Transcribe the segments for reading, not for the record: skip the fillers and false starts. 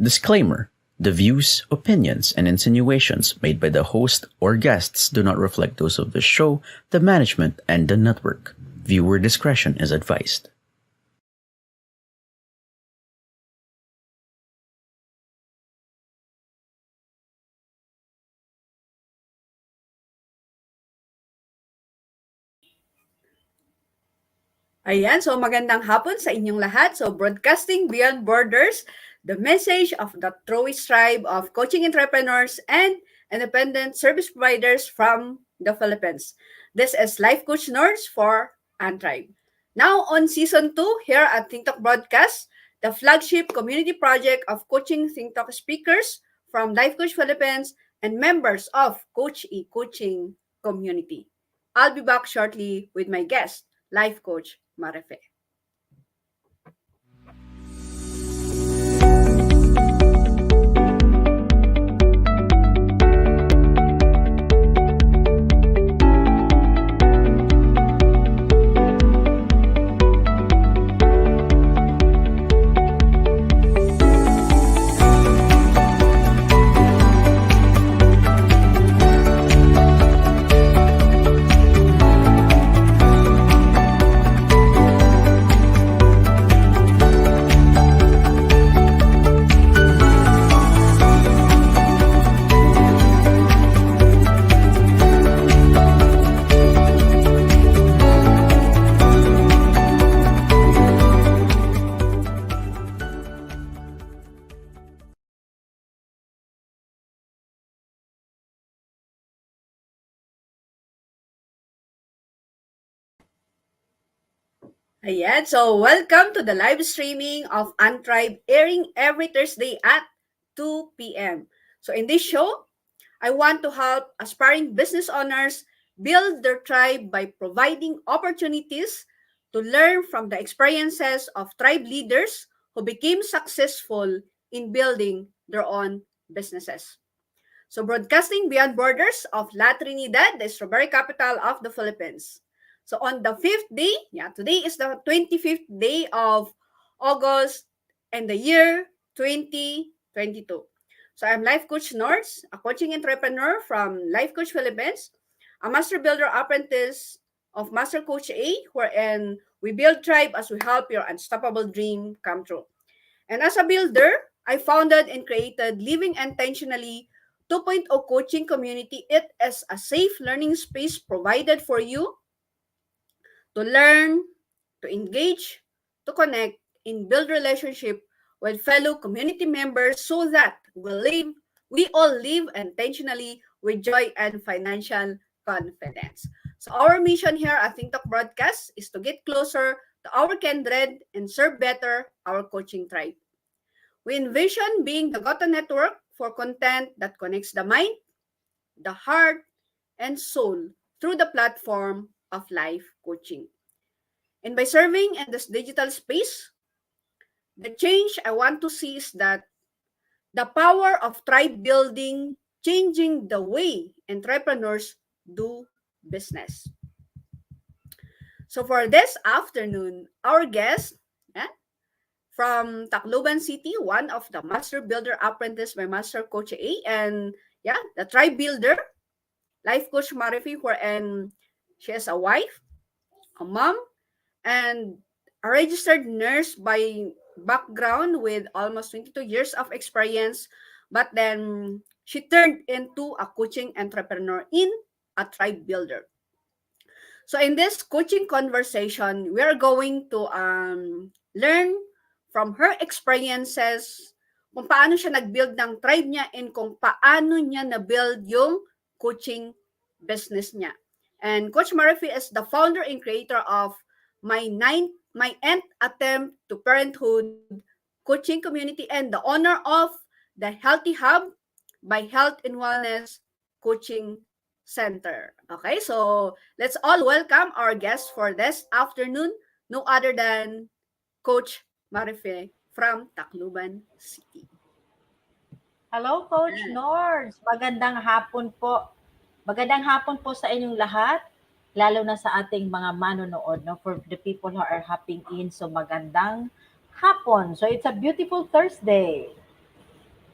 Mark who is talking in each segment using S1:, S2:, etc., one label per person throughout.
S1: Disclaimer: the views, opinions, and insinuations made by the host or guests do not reflect those of the show, the management, and the network. Viewer discretion is advised.
S2: Ayan, so magandang hapon sa inyong lahat. So broadcasting beyond borders, the message of the truest tribe of coaching entrepreneurs and independent service providers from the Philippines. This is Life Coach Nords for UnTribe. Now on Season 2 here at TikTok Broadcast, the flagship community project of coaching TikTok speakers from Life Coach Philippines and members of Coach E Coaching community. I'll be back shortly with my guest, Life Coach Marife. Ayan, so welcome to the live streaming of UnTribe airing every Thursday at 2 p.m. So in this show, I want to help aspiring business owners build their tribe by providing opportunities to learn from the experiences of tribe leaders who became successful in building their own businesses. So broadcasting beyond borders of La Trinidad, the strawberry capital of the Philippines. So on the 5th day, today is the 25th day of August and the year 2022. So I'm Life Coach Nords, a coaching entrepreneur from Life Coach Philippines, a master builder apprentice of Master Coach A, wherein we build tribe as we help your unstoppable dream come true. And as a builder, I founded and created Living Intentionally 2.0 coaching community. It is a safe learning space provided for you to learn, to engage, to connect, and build relationship with fellow community members so that we all live intentionally with joy and financial confidence. So our mission here at TikTok Broadcast is to get closer to our kindred and serve better our coaching tribe. We envision being the go-to network for content that connects the mind, the heart, and soul through the platform of life coaching. And by serving in this digital space, the change I want to see is that the power of tribe building, changing the way entrepreneurs do business. So for this afternoon, our guest from Tacloban City, one of the master builder apprentice by Master Coach A, and the tribe builder, Life Coach Marife, wherein she is a wife, a mom, and a registered nurse by background with almost 22 years of experience. But then she turned into a coaching entrepreneur in a tribe builder. So in this coaching conversation, we are going to learn from her experiences kung paano siya nag-build ng tribe niya and kung paano niya na-build yung coaching business niya. And Coach Marife is the founder and creator of My Nth Attempt to Parenthood coaching community and the owner of the Healthy Hub by Health and Wellness Coaching Center. Okay, so let's all welcome our guest for this afternoon, no other than Coach Marife from Tacloban City.
S3: Hello, Coach
S2: Yan.
S3: Nords. Magandang hapon po. Magandang hapon po sa inyong lahat, lalo na sa ating mga manonood, no? For the people who are hopping in, so magandang hapon. So it's a beautiful Thursday.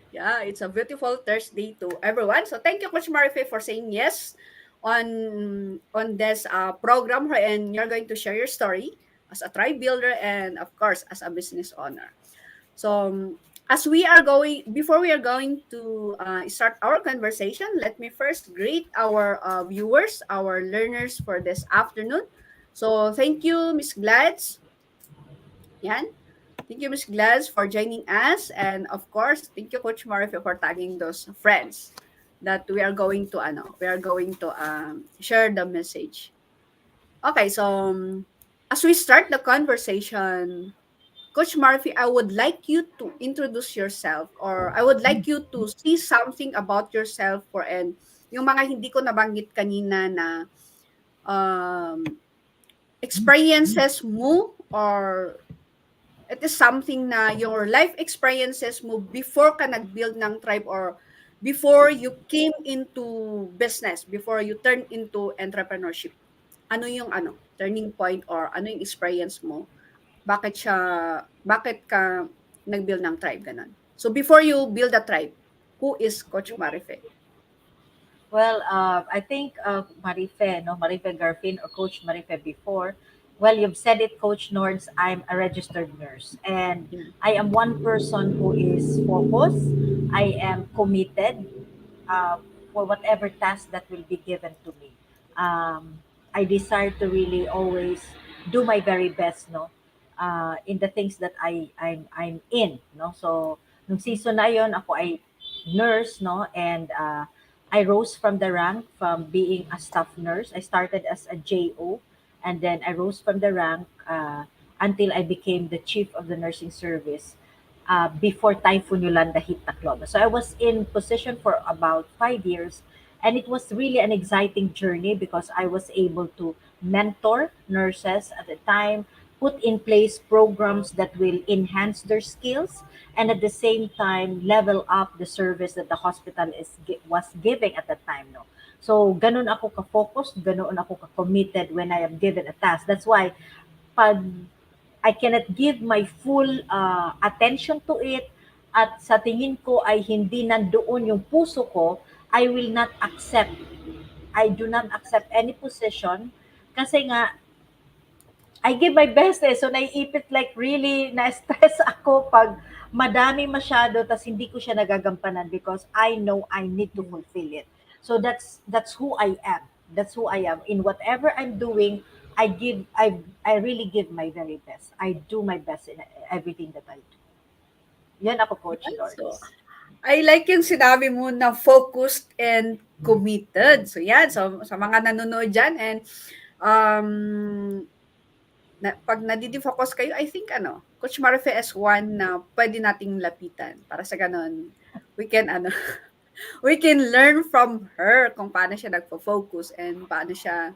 S2: Yeah, it's a beautiful Thursday to everyone. So thank you, Coach Marife, for saying yes on this program and you're going to share your story as a tribe builder and of course as a business owner. So as we are going, before we are going to start our conversation, let me first greet our viewers, our learners for this afternoon. So thank you, Miss Glads. Yan. Thank you, Miss Glads, for joining us. And of course, thank you, Coach Marife, for tagging those friends that we are going to share the message. Okay, so as we start the conversation, Coach Marife, I would like you to introduce yourself or I would like you to see something about yourself for and yung mga hindi ko nabanggit kanina na um, experiences mo or it is something na your life experiences mo before ka nag-build ng tribe or before you came into business, before you turn into entrepreneurship. Ano yung turning point or ano yung experience mo? Bakit ka nag-build ng tribe, ganun. So before you build a tribe, who is Coach Marife?
S3: Well, I think Marife, no, Marife Garfin or Coach Marife before. Well, you've said it, Coach Nords. I'm a registered nurse, and
S2: Yeah.
S3: I am one person who is focused. I am committed uh, for whatever task that will be given to me. I desire to really always do my very best, no, in the things that I'm in, no. So nung season na yon, ako ay nurse, no, and I rose from the rank from being a staff nurse. I started as a JO, and then I rose from the rank until I became the chief of the nursing service before Typhoon Yolanda hit Tacloban. So I was in position for about 5 years, and it was really an exciting journey because I was able to mentor nurses at the time, put in place programs that will enhance their skills, and at the same time level up the service that the hospital was giving at the time. No, so ganun ako ka-focused, ganun ako ka-committed when I am given a task. That's why pag I cannot give my full attention to it at sa tingin ko ay hindi nandoon yung puso ko, I will not accept. I do not accept any position kasi nga I give my best eh. So naiipit like really na-stress ako pag madami masyado tas hindi ko siya nagagampanan because I know I need to fulfill it. So that's who I am. That's who I am. In whatever I'm doing, I really give my very best. I do my best in everything that I do. Yan ako, Coach
S2: Yeah, so
S3: Lords.
S2: I like yung sinabi mo na focused and committed. So yan, so sa mga nanonood dyan and um, pag nadidi-focus kayo, I think Coach Marife is one na pwede nating lapitan para sa ganun we can we can learn from her kung paano siya nagfo-focus and paano siya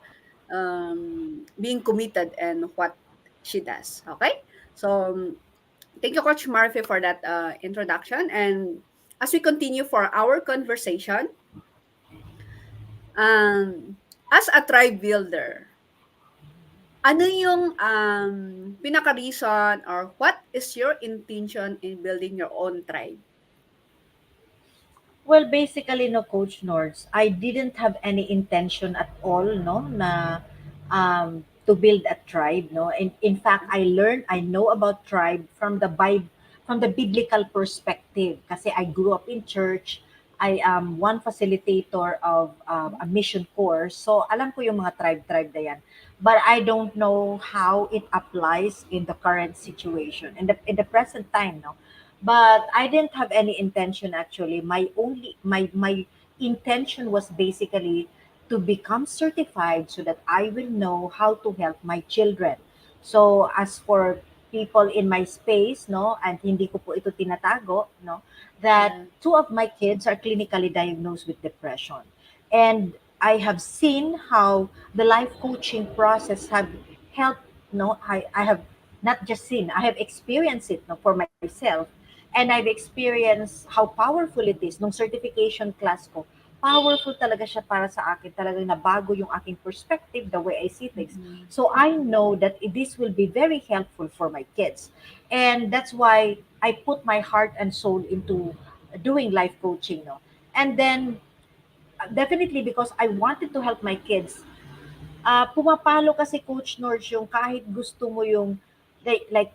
S2: being committed and what she does. Okay? So, thank you, Coach Marife, for that introduction. And as we continue for our conversation, as a tribe builder, ano yung pinaka-reason or what is your intention in building your own tribe?
S3: Well, basically, no, Coach Nords, I didn't have any intention at all, no, na to build a tribe, no. In fact, I know about tribe from the Bible, from the biblical perspective. Kasi I grew up in church. I am one facilitator of a mission course. So, alam ko yung mga tribe na yan. But I don't know how it applies in the current situation, in the present time, no. But I didn't have any intention actually. My intention was basically to become certified so that I will know how to help my children. So as for people in my space, no, and hindi ko po ito tinatago, no, that
S2: Yeah.
S3: two of my kids are clinically diagnosed with depression. And I have seen how the life coaching process have helped, no, I have not just seen, I have experienced it, no, for myself. And I've experienced how powerful it is. Nung certification class ko, powerful talaga siya para sa akin. Talagang nabago yung aking perspective, the way I see things.
S2: Mm-mm.
S3: So I know that this will be very helpful for my kids. And that's why I put my heart and soul into doing life coaching. No? And then, definitely because I wanted to help my kids, pumapalo kasi Coach Nords yung kahit gusto mo yung, like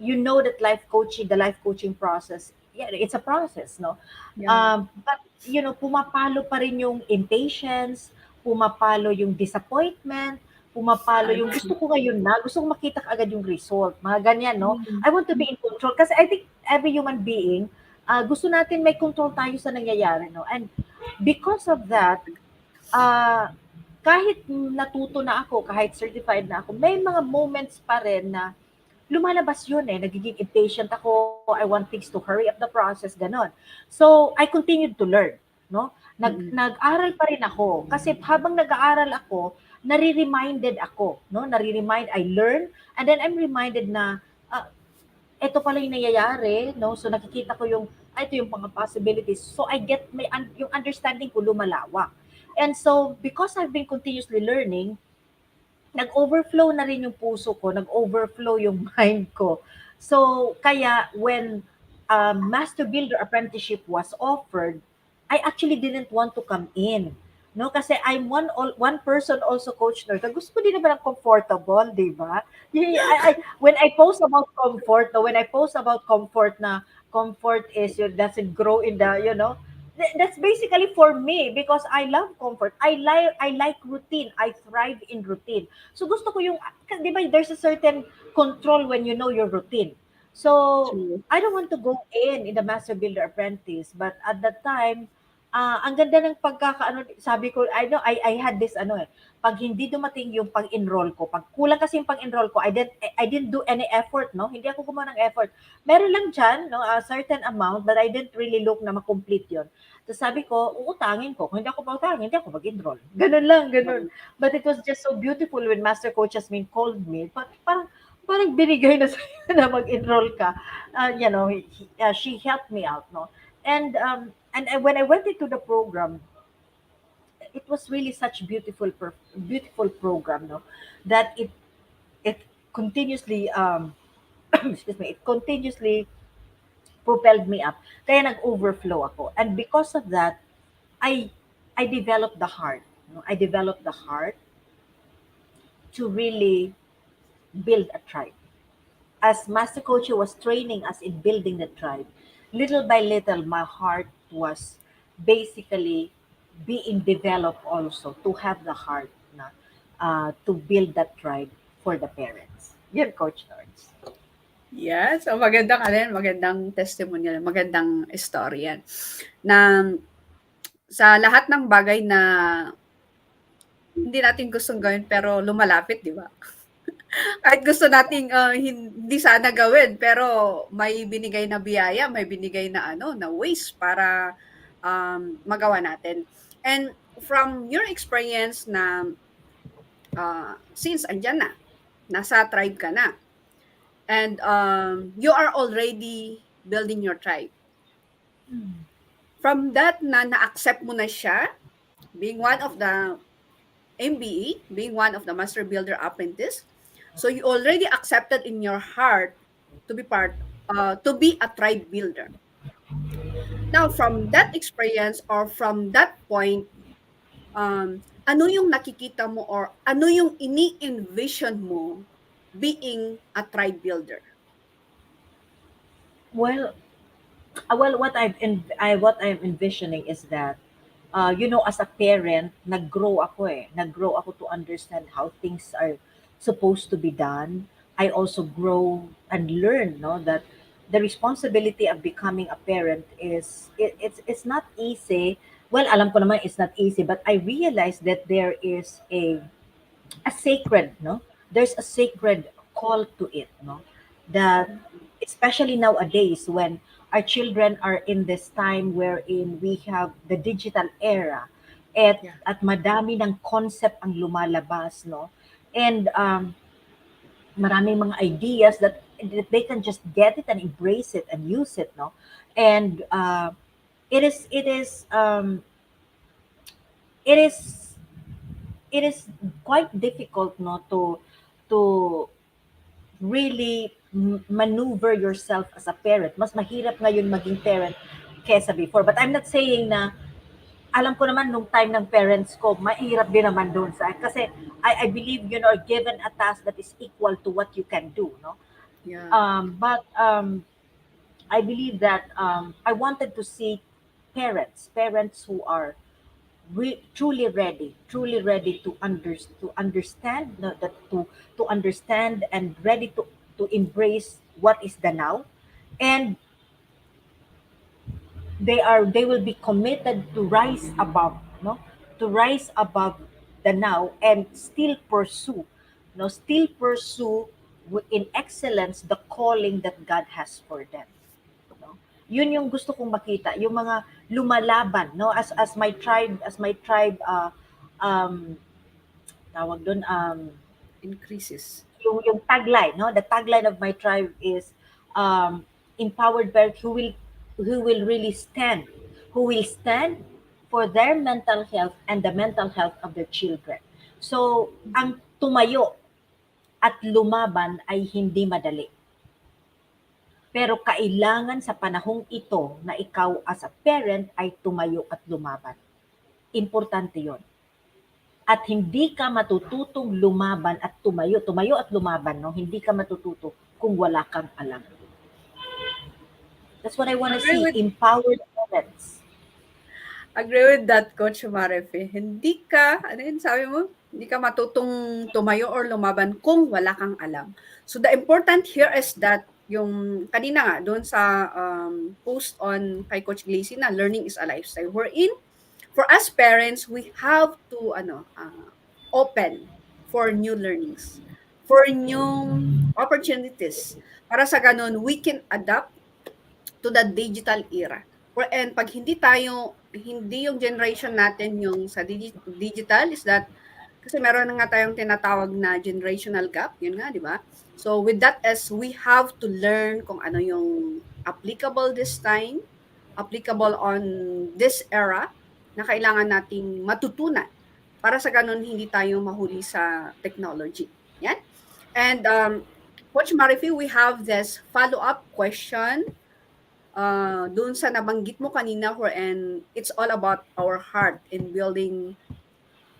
S3: you know that the life coaching process, yeah, it's a process, no?
S2: Yeah,
S3: But pumapalo pa rin yung impatience, pumapalo yung disappointment, pumapalo
S2: I
S3: yung gusto
S2: see.
S3: ko ngayon na, gusto ko makita agad yung result, mga ganyan, no?
S2: Mm.
S3: I want to be in control kasi I think every human being, gusto natin may control tayo sa nangyayari, no? And because of that, ah kahit natuto na ako, kahit certified na ako, may mga moments pa rin na lumalabas yun eh. Nagiging impatient ako. I want things to hurry up the process, ganon. So, I continued to learn. No?
S2: Mm-mm.
S3: Nag-aral pa rin ako. Kasi habang nag-aaral ako, nare-reminded ako. No? I learn, and then I'm reminded na, ito pala yung nangyayari. No? So, nakikita ko yung, ito yung mga possibilities. So, I get, yung understanding ko lumalawak. And so, because I've been continuously learning, nag-overflow na rin yung puso ko, nag-overflow yung mind ko. So, kaya when Master Builder Apprenticeship was offered, I actually didn't want to come in. No, kasi I'm one person also, Coach Nerd. Gusto ko din naman ang comfortable, di ba? When I post about comfort, no, when I post about comfort na comfort is you doesn't grow in the, that's basically for me because I love comfort. I like routine. I thrive in routine. So gusto ko yung, 'di ba, there's a certain control when you know your routine. So
S2: True.
S3: I don't want to go in the Master Builder Apprentice, but at that time, ang ganda ng pagkakaano, sabi ko, I had this pag hindi dumating yung pag-enroll ko, pag kulang kasi yung pag-enroll ko, I didn't do any effort, no? Hindi ako gumawa ng effort. Meron lang diyan, no, a certain amount, but I didn't really look na ma-complete 'yon. Tapos sabi ko, uutangin ko. Kung hindi ako pautangin, hindi ako mag-enroll. Ganun lang, ganun. But it was just so beautiful when Master Coach Jasmine called me. Parang binigay na sa'yo na mag-enroll ka. She helped me out, no? And when I went into the program, it was really such beautiful program, no? That it continuously excuse me, it continuously propelled me up. Kaya nag-overflow ako. And because of that, I I developed the heart. No? I developed the heart to really build a tribe. As Master Coach was training us in building the tribe, little by little, my heart was basically being developed also to have the heart na, to build that tribe for the parents. Yun, Coach Nords.
S2: Yes, so magandang ano yan, magandang testimonial, magandang story yan. Na sa lahat ng bagay na hindi natin gustong gawin pero lumalapit, di ba? Kahit gusto nating hindi sana gawin pero may binigay na biyaya, may binigay na na ways para magawa natin. And from your experience na since andyan na, nasa tribe ka na, and you are already building your tribe. From that na-accept mo na siya, being one of the MBE, being one of the Master Builder Apprentice, so you already accepted in your heart to be to be a tribe builder. Now, from that experience or from that point, ano yung nakikita mo or ano yung ini-envision mo being a tribe builder?
S3: Well, what I'm envisioning is that, as a parent, nag-grow ako to understand how things are supposed to be done. I also grow and learn, no, that the responsibility of becoming a parent it's not easy. Well, alam ko naman it's not easy, but I realize that there is a sacred, no? There's a sacred call to it, no? That especially nowadays when our children are in this time wherein we have the digital era at
S2: Yeah.
S3: at madami ng concept ang lumalabas, no? And maraming mga ideas that they can just get it and embrace it and use it, no? And it is it is it is quite difficult, no, to really maneuver yourself as a parent. Mas mahirap ngayon maging parent kesa before. But I'm not saying na alam ko naman nung time ng parents ko, mahirap din naman doon sa kasi I believe you know given a task that is equal to what you can do, no.
S2: Yeah.
S3: But I believe that I wanted to see parents who are truly ready to understand, no, that to understand and ready to embrace what is the now, and they will be committed to rise above, no, to rise above the now and still pursue in excellence the calling that God has for them, no. Yun yung gusto kong makita, yung mga lumalaban, no, as my tribe um tawag doon,
S2: Increases.
S3: yung tagline, no, the tagline of my tribe is empowered parent who will really stand for their mental health and the mental health of their children. So ang tumayo at lumaban ay hindi madali, pero kailangan sa panahong ito na ikaw as a parent ay tumayo at lumaban. Importante yon. At hindi ka matututong lumaban at tumayo at lumaban, no? Hindi ka matututo kung wala kang alam. That's what I want to
S2: Agree
S3: see,
S2: with
S3: empowered parents.
S2: Agree with that, Coach Marife. Hindi ka, ano yun sabi mo? Hindi ka matutong tumayo or lumaban kung wala kang alam. So the important here is that yung kanina nga doon sa post on kay Coach Glacy na learning is a lifestyle. Wherein for us parents, we have to open for new learnings, for new opportunities. Para sa ganun, we can adapt to the digital era. And pag hindi yung generation natin yung sa digital is that, kasi meron na nga tayong tinatawag na generational gap, yun nga, di ba? So with that as we have to learn kung ano yung applicable this time, applicable on this era, na kailangan nating matutunan para sa ganun hindi tayo mahuli sa technology. Yan. And Coach Marife, we have this follow-up question doon sa nabanggit mo kanina wherein it's all about our heart in building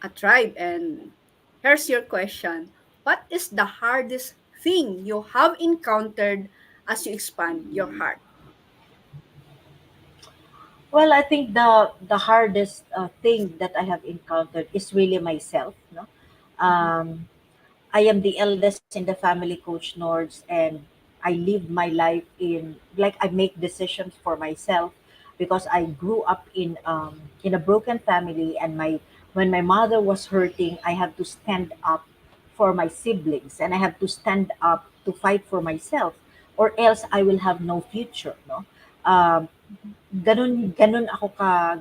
S2: a tribe. And here's your question. What is the hardest thing you have encountered as you expand your heart?
S3: Well, I think the hardest thing that I have encountered is really myself, no.
S2: Mhm.
S3: I am the eldest in the family, Coach Nords, and I live my life in like I make decisions for myself because I grew up in a broken family, and my when my mother was hurting, I have to stand up for my siblings, and I have to stand up to fight for myself, or else I will have no future, no. Um, ganun ako ka,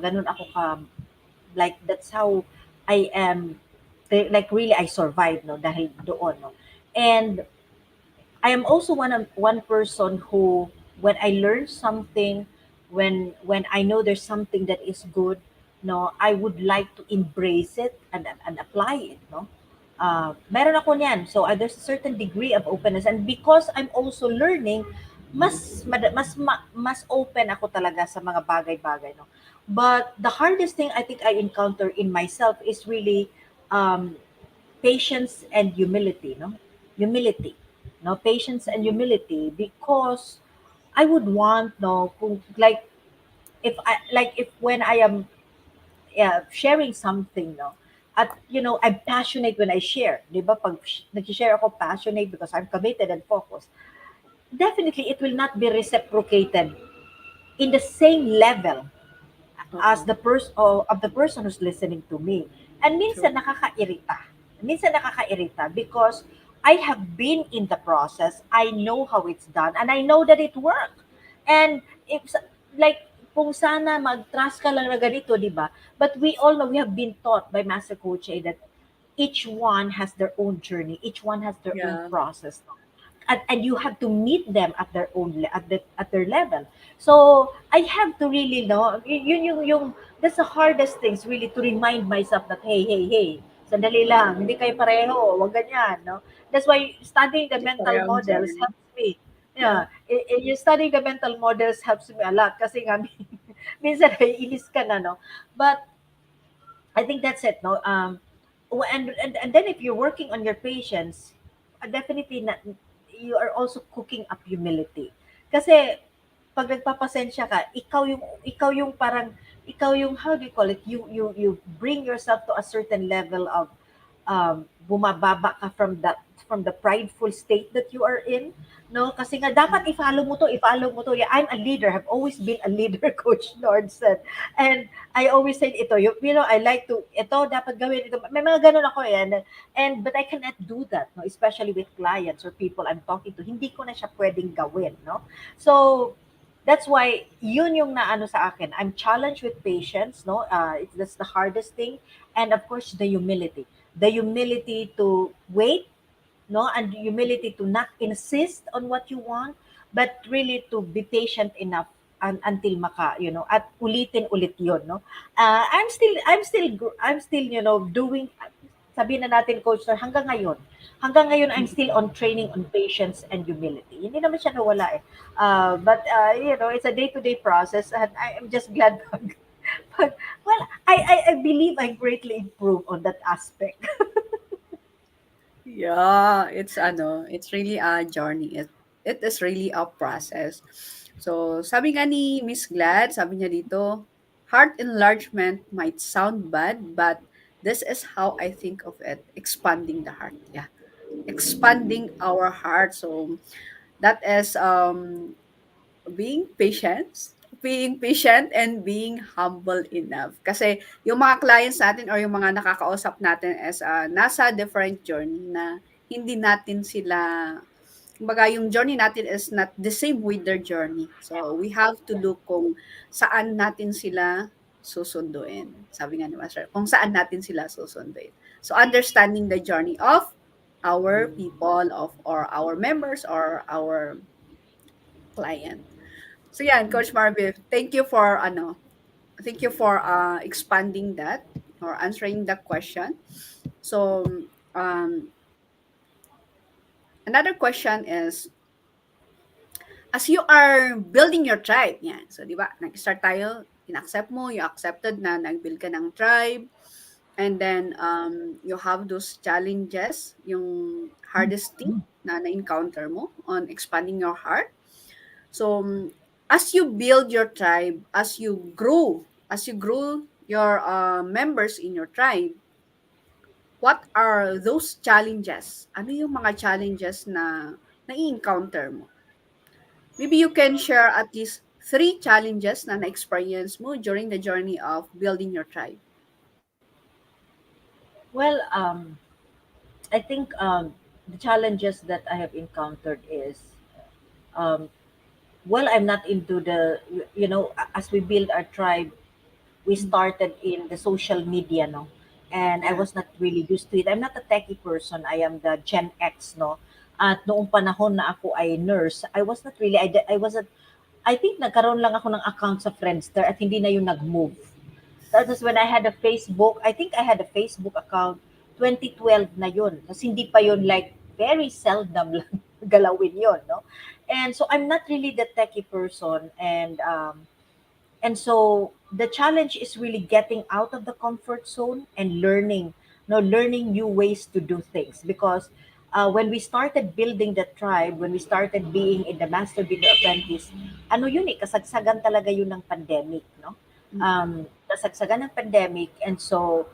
S3: like that's how I am, like really I survived, no, dahil doon, no. And I am also one person who, when I learn something, when I know there's something that is good, no, I would like to embrace it and apply it, no. Meron ako niyan. So there's a certain degree of openness, and because I'm also learning, mas open ako talaga sa mga bagay-bagay, no. But the hardest thing I think I encounter in myself is really um, patience and humility, no? Humility, no? Patience and humility, because I would want, no, like if when I am sharing something, no, at I'm passionate when I share, di ba? Pag nag-share ako, passionate because I'm committed and focused. Definitely, it will not be reciprocated in the same level as
S2: Oo,
S3: the person who's listening to me. And
S2: true.
S3: minsan nakakairita because I have been in the process. I know how it's done and I know that it worked. And it's like kung sana mag-trust ka lang na ganito, di ba? But we all know, we have been taught by Master Coach A that each one has their own journey, each one has their own
S2: Yeah.
S3: process, no? And you have to meet them at their own at their level. So I have to really know yung that's the hardest things really, to remind myself that hey, sandali lang, hindi kayo pareho, wag ganyan, no? That's why studying the
S2: It's a
S3: mental
S2: parehong
S3: models
S2: journey.
S3: helps me.
S2: Yeah.
S3: Yeah, you studying the mental models helps me a lot kasi nga minsan naiinis ka na, no? But I think that's it, no? And then if you're working on your patience, definitely not, you are also cooking up humility. Kasi pag nagpapasensya ka, ikaw yung parang ikaw yung, how do you call it? You bring yourself to a certain level of bumababa ka from the prideful state that you are in, no? Kasi nga dapat i-follow mo to. Yeah, I'm a leader. Have always been a leader, Coach Nords said. And I always said ito, I like to, ito dapat gawin ito. May mga ganun ako yan. And but I cannot do that, no? Especially with clients or people I'm talking to. Hindi ko na siya pwedeng gawin, no? So that's why yun yung naano sa akin. I'm challenged with patience, no? That's the hardest thing. And of course, the humility to wait, no, and the humility to not insist on what you want, but really to be patient enough until at ulitin-ulit yun, no. I'm still doing, sabihin na natin, Coach, na hanggang ngayon I'm still on training on patience and humility. Hindi naman siya nawala eh. But it's a day-to-day process, and I am just glad well, I believe I greatly improved on that aspect.
S2: Yeah, it's really a journey. It is really a process. So, sabi nga ni Miss Glad, sabi niya dito, heart enlargement might sound bad, but this is how I think of it, expanding the heart. Yeah, expanding our heart. So, that is being patient, being patient and being humble enough. Kasi yung mga clients natin or yung mga nakakausap natin is nasa different journey na hindi natin sila, kumbaga yung journey natin is not the same with their journey. So we have to look kung saan natin sila susunduin. Sabi nga ni Master, kung saan natin sila susunduin. So understanding the journey of our people of or our members or our client. So yan, Coach Marviv, thank you for expanding that or answering the question. So another question is, as you are building your tribe, yan. So di ba, nag-start tayo, in-accept mo, you accepted na nag-build ka ng tribe, and then you have those challenges, yung hardest thing na na-encounter mo on expanding your heart. So, as you build your tribe, as you grow your members in your tribe, what are those challenges? Ano yung mga challenges na na-encounter mo? Maybe you can share at least three challenges na na-experience mo during the journey of building your tribe.
S3: Well, I think the challenges that I have encountered is, um, well, I'm not into as we build our tribe, we started in the social media, no? And I
S2: Yeah.
S3: was not really used to it. I'm not a techie person. I am the Gen X, no? At noong panahon na ako ay nurse, I was not really, I wasn't, I think nagkaroon lang ako ng account sa Friendster at hindi na yung nag-move. That was when I had a Facebook. I think I had a Facebook account 2012 na yun. Kasi hindi pa yun, like very seldom lang galawin yun, no? And so I'm not really the techie person, and so the challenge is really getting out of the comfort zone and learning, no, learning new ways to do things. Because when we started building the tribe, when we started being in the Master Builder Apprentice, ano yun eh, kasagsagan talaga yun ng pandemic, no?
S2: Mm-mm.
S3: Kasagsagan ng pandemic. And so,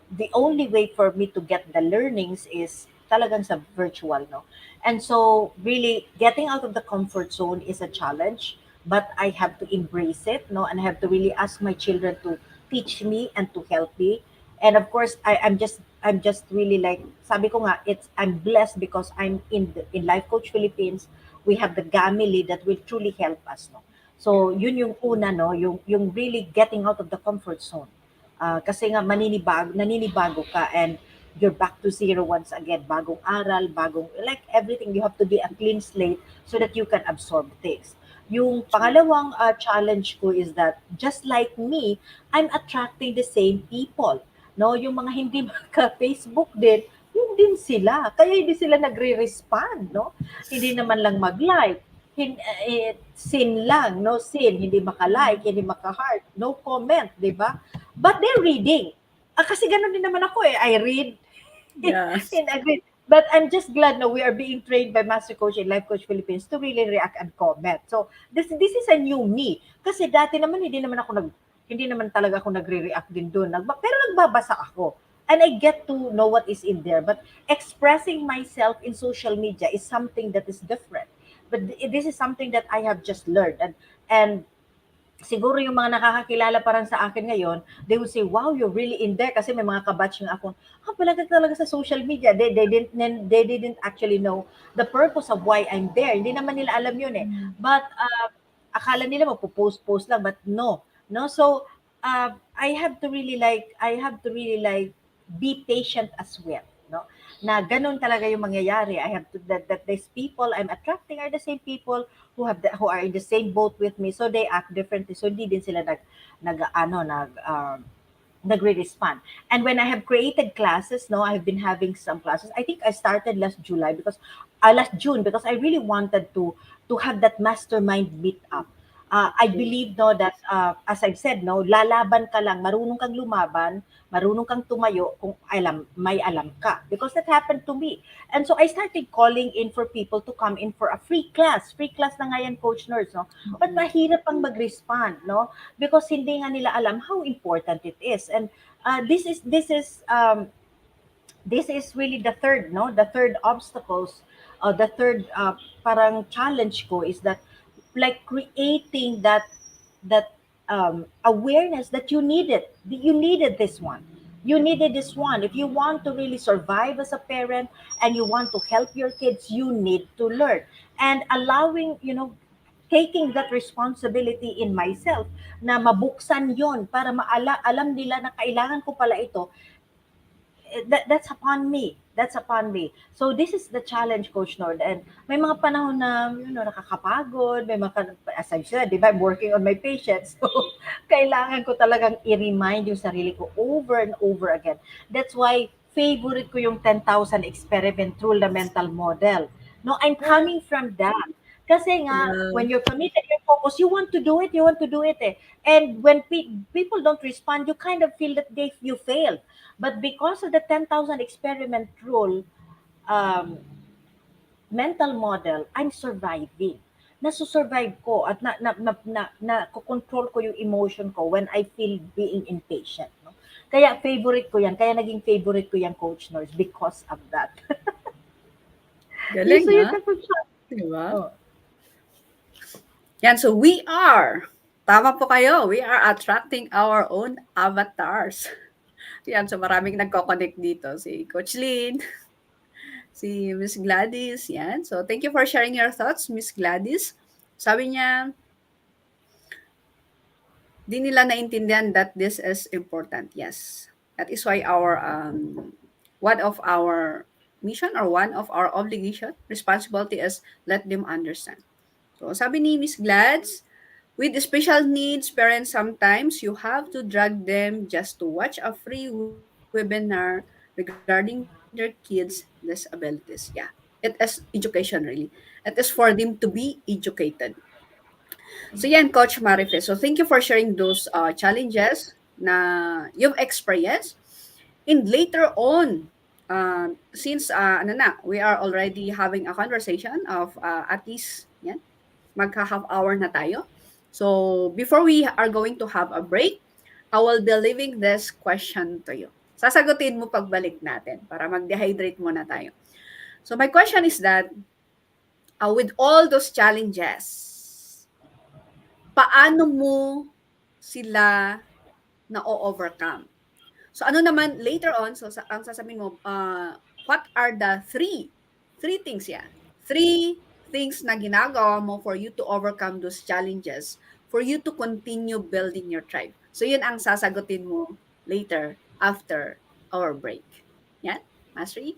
S3: the only way for me to get the learnings is talagang sa virtual, no? And so, really, getting out of the comfort zone is a challenge, but I have to embrace it, no, and I have to really ask my children to teach me and to help me. And of course, I'm just really like, sabi ko nga, I'm blessed because I'm in Life Coach Philippines. We have the family that will truly help us, no.
S2: Yeah.
S3: So yun yung una, no, yung really getting out of the comfort zone. Kasi nga naninibago ka, and you're back to zero once again. Bagong aral, like everything, you have to be a clean slate so that you can absorb things. Yung
S2: True.
S3: pangalawang challenge ko is that just like me, I'm attracting the same people. No, yung mga hindi maka-Facebook din, yun din sila. Kaya hindi sila nagre-respond, no? Hindi naman lang mag-like. Sin lang, no sin, hindi maka-like, hindi maka-heart, no comment, di ba? But they're reading. Kasi ganun din naman ako eh. I read
S2: Yes.
S3: in agree. But I'm just glad no we are being trained by Master Coach in Life Coach Philippines to really react and comment. So this is a new me. Kasi dati naman hindi naman talaga ako nagre-react din doon. Pero nagbabasa ako. And I get to know what is in there. But expressing myself in social media is something that is different. But this is something that I have just learned. And siguro yung mga nakakakilala parang sa akin ngayon, they would say, wow, you're really in there. Kasi may mga kabatch nga akong, pala ka talaga sa social media. They didn't actually know the purpose of why I'm there. Hindi naman nila alam yun eh. But akala nila magpo-post-post lang, but no. No, so I have to really like be patient as well. No, na ganun talaga yung mangyayari. I have to that these people I'm attracting are the same people who are in the same boat with me, so they act differently, so hindi din sila nagre-respond. And when I have created classes, no, I've been having some classes. I think I started last June, because I really wanted to have that mastermind meet up. I believe no that as I've said no, lalaban ka lang, marunong kang lumaban, marunong kang tumayo kung may alam ka, because that happened to me. And so I started calling in for people to come in for a free class na nga yan, Coach Nords, no? But mahirap pang mag-respond, no? Because hindi nga nila alam how important it is. And this is really the third, no? The third obstacles, the third parang challenge ko is that like creating that awareness that you needed this one. You needed this one. If you want to really survive as a parent and you want to help your kids, you need to learn. And allowing, taking that responsibility in myself na mabuksan yon para alam nila na kailangan ko pala ito, that's upon me. That's upon me. So this is the challenge, Coach Nord. And may mga panahon na, nakakapagod. May mga, as I said, di ba, I'm working on my patience. So, kailangan ko talagang i-remind yung sarili ko over and over again. That's why favorite ko yung 10,000 experiment rule, the mental model. No, I'm coming from that. Kasi nga,
S2: Yeah.
S3: when you're committed, you're focused, you want to do it eh. And when people don't respond, you kind of feel that you failed. But because of the 10,000 experiment rule, um, mental model, I'm surviving. Nasusurvive ko at na control ko yung emotion ko when I feel being impatient. No? Kaya favorite ko yan. Kaya naging favorite ko yung Coach Nords because of that.
S2: Galing,
S3: So you
S2: ha?
S3: can
S2: Diba?
S3: oh,
S2: Yan, so tama po kayo, we are attracting our own avatars. Yan, so maraming nagko-connect dito. Si Coach Lynn, si Miss Gladys, yan. So thank you for sharing your thoughts, Miss Gladys. Sabi niya, di nila naintindihan that this is important. Yes. That is why one of our mission or one of our obligation, responsibility is let them understand. So sabi ni Miss Glads, with special needs parents, sometimes you have to drag them just to watch a free webinar regarding their kids' disabilities. Yeah, it is education really. It is for them to be educated. So yan, Coach Marife. So thank you for sharing those challenges na you've experienced. And later on, since we are already having a conversation of at least yan, magka-half hour na tayo. So before we are going to have a break, I will be leaving this question to you. Sasagutin mo pagbalik natin para mag-dehydrate muna tayo. So my question is that, with all those challenges, paano mo sila na-overcome? So ano naman later on, so ang sasabihin mo, what are the three things yan? Three things na ginagawa mo for you to overcome those challenges, for you to continue building your tribe. So yun ang sasagutin mo later after our break. Yan, Mastery?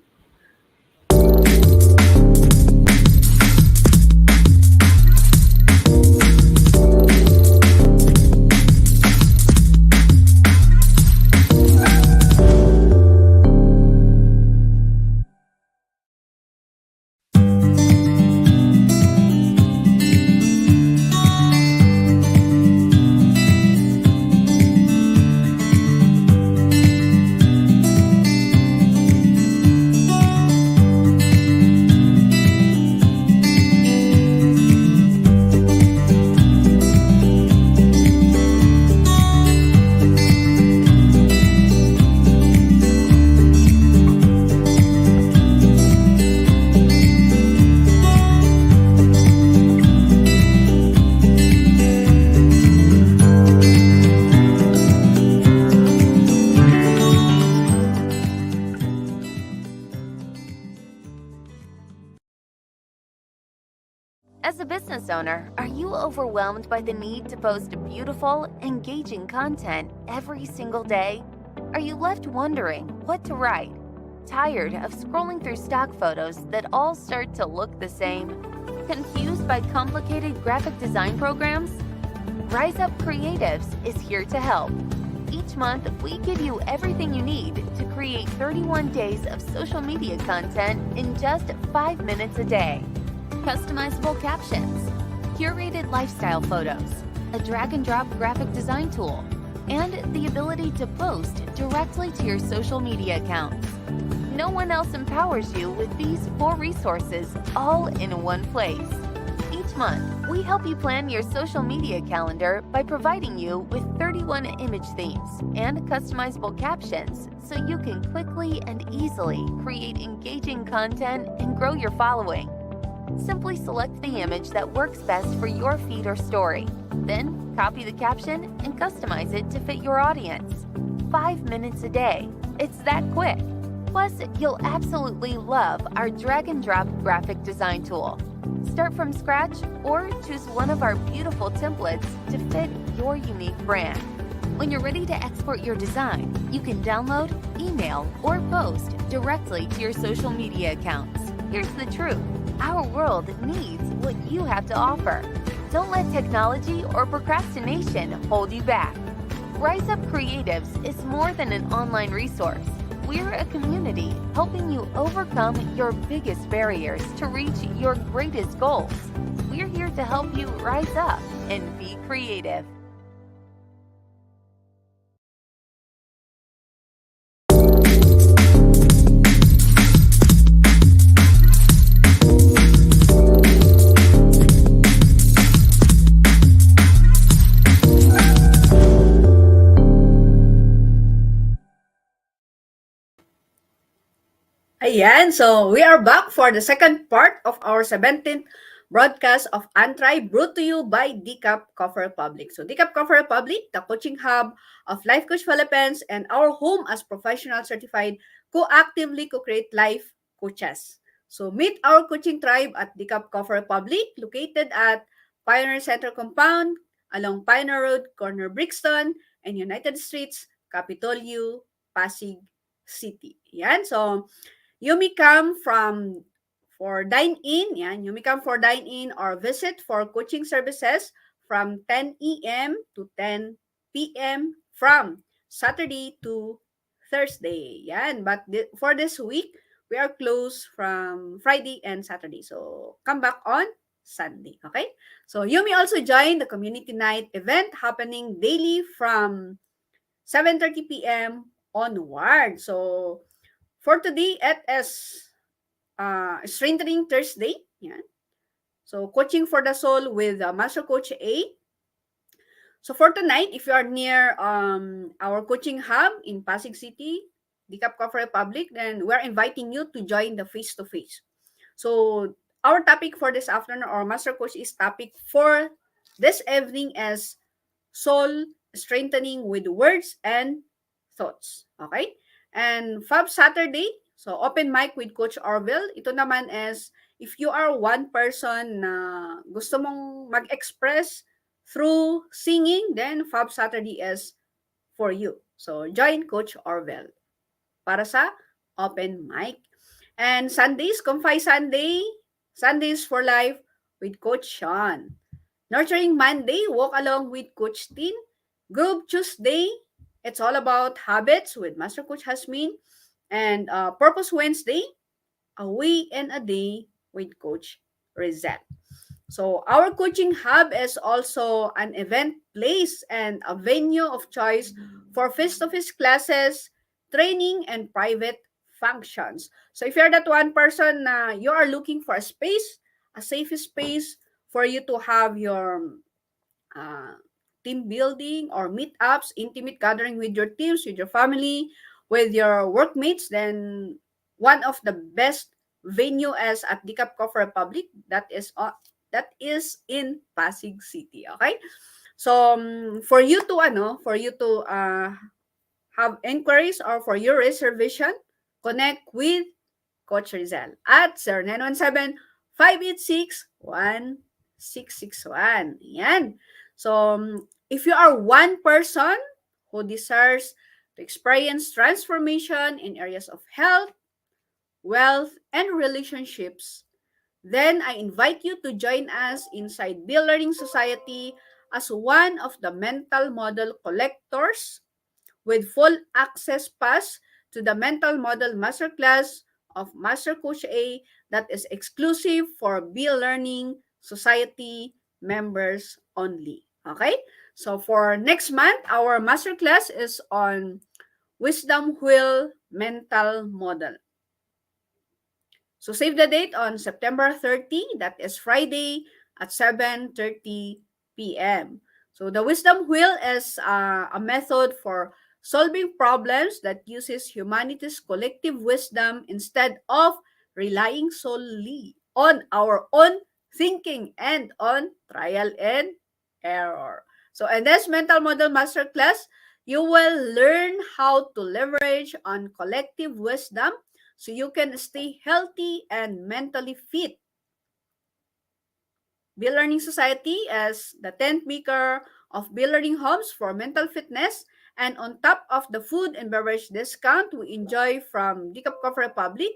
S4: As a business owner, are you overwhelmed by the need to post beautiful, engaging content every single day? Are you left wondering what to write? Tired of scrolling through stock photos that all start to look the same? Confused by complicated graphic design programs? Rise Up Creatives is here to help. Each month, we give you everything you need to create 31 days of social media content in just 5 minutes a day. Customizable captions, curated lifestyle photos, a drag-and-drop graphic design tool, and the ability to post directly to your social media accounts. No one else empowers you with these 4 resources all in one place. Each month, we help you plan your social media calendar by providing you with 31 image themes and customizable captions so you can quickly and easily create engaging content and grow your following. Simply select the image that works best for your feed or story. Then, copy the caption and customize it to fit your audience. 5 minutes a day. It's that quick. Plus, you'll absolutely love our drag-and-drop graphic design tool. Start from scratch or choose one of our beautiful templates to fit your unique brand. When you're ready to export your design, you can download, email, or post directly to your social media accounts. Here's the truth. Our world needs what you have to offer. Don't let technology or procrastination hold you back. Rise Up Creatives is more than an online resource. We're a community helping you overcome your biggest barriers to reach your greatest goals. We're here to help you rise up and be creative.
S2: Ayan, so we are back for the second part of our 17th broadcast of UnTribe, brought to you by Decap Coffee Republic. So Decap Coffee Republic, the coaching hub of Life Coach Philippines, and our home as professional certified co-actively co-create life coaches. So meet our coaching tribe at Decap Coffee Republic, located at Pioneer Center Compound, along Pioneer Road, corner Brixton, and United Streets, Capitolio, Pasig City. Yan, so you may come from for dine-in, yan, you may come for dine-in or visit for coaching services from 10 a.m. to 10 p.m. from Saturday to Thursday. Yan, but for this week, we are closed from Friday and Saturday. So come back on Sunday, okay? So you may also join the community night event happening daily from 7:30 p.m. onward. So for today, it is Strengthening Thursday. Yan. So, Coaching for the Soul with Master Coach A. So, for tonight, if you are near our coaching hub in Pasig City, Decap Coffee Republic, then we're inviting you to join the face-to-face. So, our topic for this afternoon, or Master Coach is topic for this evening is soul strengthening with words and thoughts. Okay? And Fab Saturday, so open mic with Coach Orville. Ito naman is if you are one person na gusto mong mag-express through singing, then Fab Saturday is for you. So, join Coach Orwell para sa open mic. And Sundays, Confide Sunday, Sundays for Life with Coach Sean. Nurturing Monday, Walk Along with Coach Tin. Group Tuesday, it's all about habits with Master Coach Hasmin. And Purpose Wednesday, A Way and a Day with Coach Rizal. So our coaching hub is also an event place and a venue of choice for face-to-face classes, training, and private functions. So if you're that one person na you are looking for a space, a safe space for you to have your uh, team building or meetups, intimate gathering with your teams, with your family, with your workmates, then one of the best venue is at Decap Coffee Republic. That is in Pasig City. Okay, so for you to have inquiries or for your reservation, connect with Coach Rizal at 0917-586-1661. Yan. So, if you are one person who desires to experience transformation in areas of health, wealth, and relationships, then I invite you to join us inside Bill Learning Society as one of the mental model collectors with full access pass to the Mental Model Masterclass of Master Coach A that is exclusive for Be Learning Society members only. Okay? So for next month, our masterclass is on Wisdom Wheel Mental Model. So save the date on September 30, that is Friday at 7:30 p.m. So the wisdom wheel is a method for solving problems that uses humanity's collective wisdom instead of relying solely on our own thinking and on trial and error. So in this mental model masterclass, you will learn how to leverage on collective wisdom so you can stay healthy and mentally fit. Bill Learning Society as the 10th maker of Bill Learning Homes for mental fitness. And on top of the food and beverage discount we enjoy from Decaf Coffee Republic,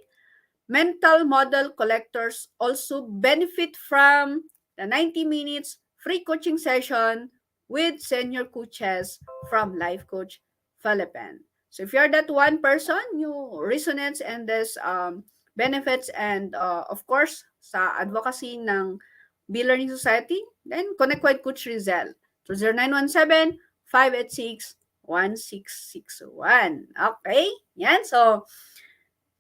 S2: mental model collectors also benefit from the 90 minutes free coaching session with senior coaches from Life Coach Philippines. So if you're that one person, you resonates and this benefits and of course sa advocacy ng Be Learning Society, then connect with Coach Rizal to 0917-586-1661. Okay? Yan. So,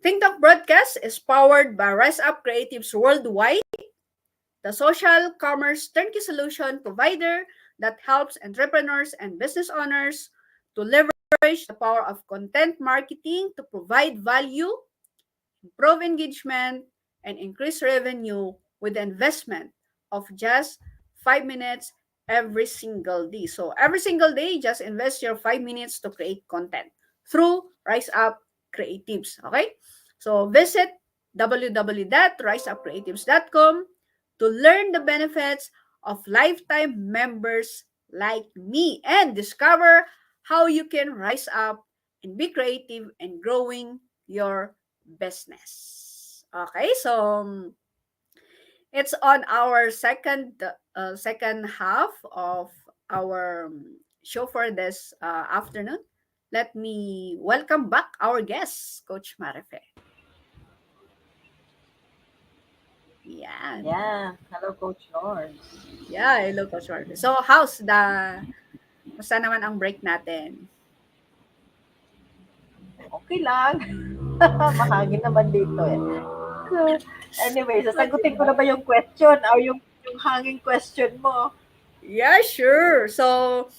S2: Think Talk Broadcast is powered by Rise Up Creatives Worldwide, the social commerce turnkey solution provider that helps entrepreneurs and business owners to leverage the power of content marketing to provide value, improve engagement, and increase revenue with the investment of just 5 minutes every single day. So every single day, just invest your 5 minutes to create content through Rise Up Creatives. Okay? So visit www.riseupcreatives.com to learn the benefits of lifetime members like me and discover how you can rise up and be creative and growing your business. Okay, so it's on our second half of our show for this afternoon. Let me welcome back our guest, Coach Marife. Yan.
S3: Yeah. Hello, Coach Nords.
S2: Yeah, hello, Coach Marife. So, basta naman ang break natin?
S3: Okay lang. Mahangin naman dito eh. So, anyway, sasagutin ko na ba yung question or yung hanging question mo?
S2: Yeah, sure. So,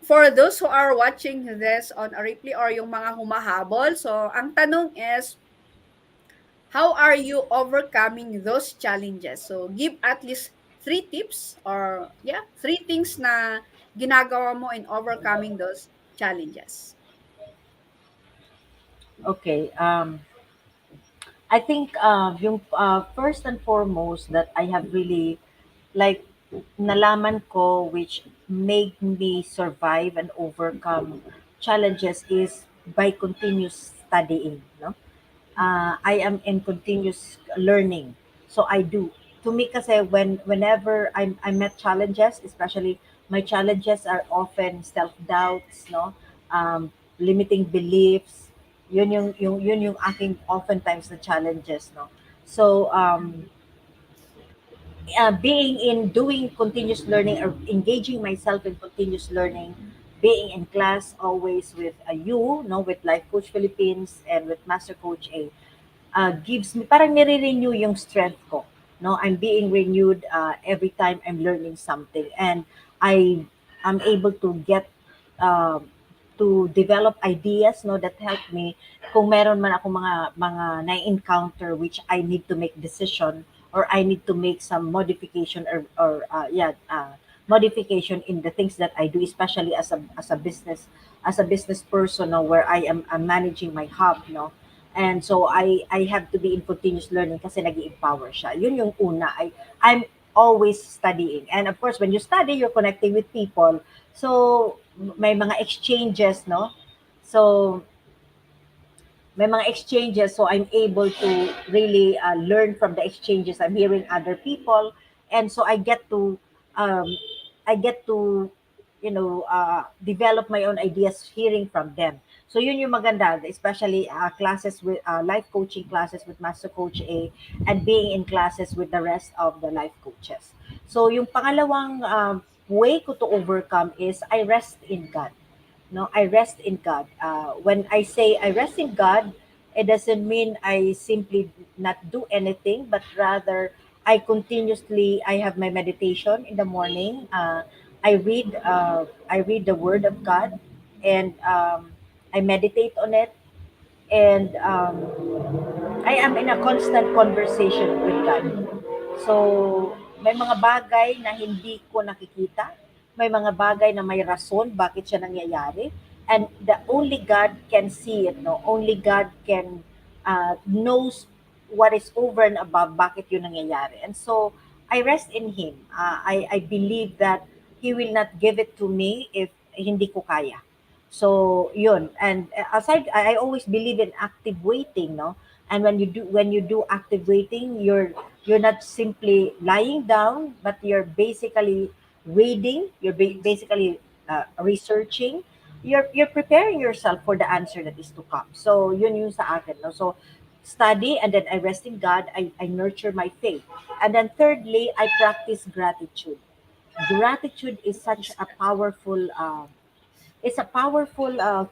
S2: for those who are watching this on a replay or yung mga humahabol, so ang tanong is, how are you overcoming those challenges? So, give at least 3 tips or, yeah, 3 things na ginagawa mo in overcoming those challenges.
S3: Okay. I think yung first and foremost that I have really like nalaman ko, which made me survive and overcome challenges, is by continuous studying, no? I am in continuous learning. So I do. To me kasi, whenever I met challenges, especially my challenges are often self-doubts, no? Limiting beliefs. Yun yung aking oftentimes the challenges, no? So being in doing continuous learning, or engaging myself in continuous learning, being in class always with you, no, with Life Coach Philippines and with Master Coach A, gives me, parang nire-renew yung strength ko. No, I'm being renewed every time I'm learning something, and I am able to get uh, to develop ideas, no, that help me kung meron man ako mga na-encounter which I need to make decision, or I need to make some modification, or modification in the things that I do, especially as a business person, no, where I'm managing my hub, no. And so I have to be in continuous learning kasi nag-empower siya. Yun yung una. I'm always studying. And of course, when you study, you're connecting with people. So may mga exchanges, no? So may mga exchanges, so I'm able to really learn from the exchanges. I'm hearing other people, and so um, I get to develop my own ideas hearing from them. So yun yung maganda, especially classes with life coaching classes with Master Coach A, and being in classes with the rest of the life coaches. So yung pangalawang way ko to overcome is I rest in God. No, I rest in God. When I say I rest in God, it doesn't mean I simply not do anything, but rather I have my meditation in the morning. I read the Word of God, and I meditate on it, and I am in a constant conversation with God. So, may mga bagay na hindi ko nakikita, may mga bagay na may rason bakit siya nangyayari, and the only God can see it, no? Only God can knows what is over and above bakit yun nangyayari. And so, I rest in Him. I believe that He will not give it to me if hindi ko kaya. So, yun. And aside, I always believe in active waiting, no? And when you do active waiting, you're not simply lying down, but you're basically reading, basically researching, you're preparing yourself for the answer that is to come. So yun yung sa akin, no? So study, and then I rest in God. I nurture my faith, and then thirdly, I practice gratitude. Gratitude is such a powerful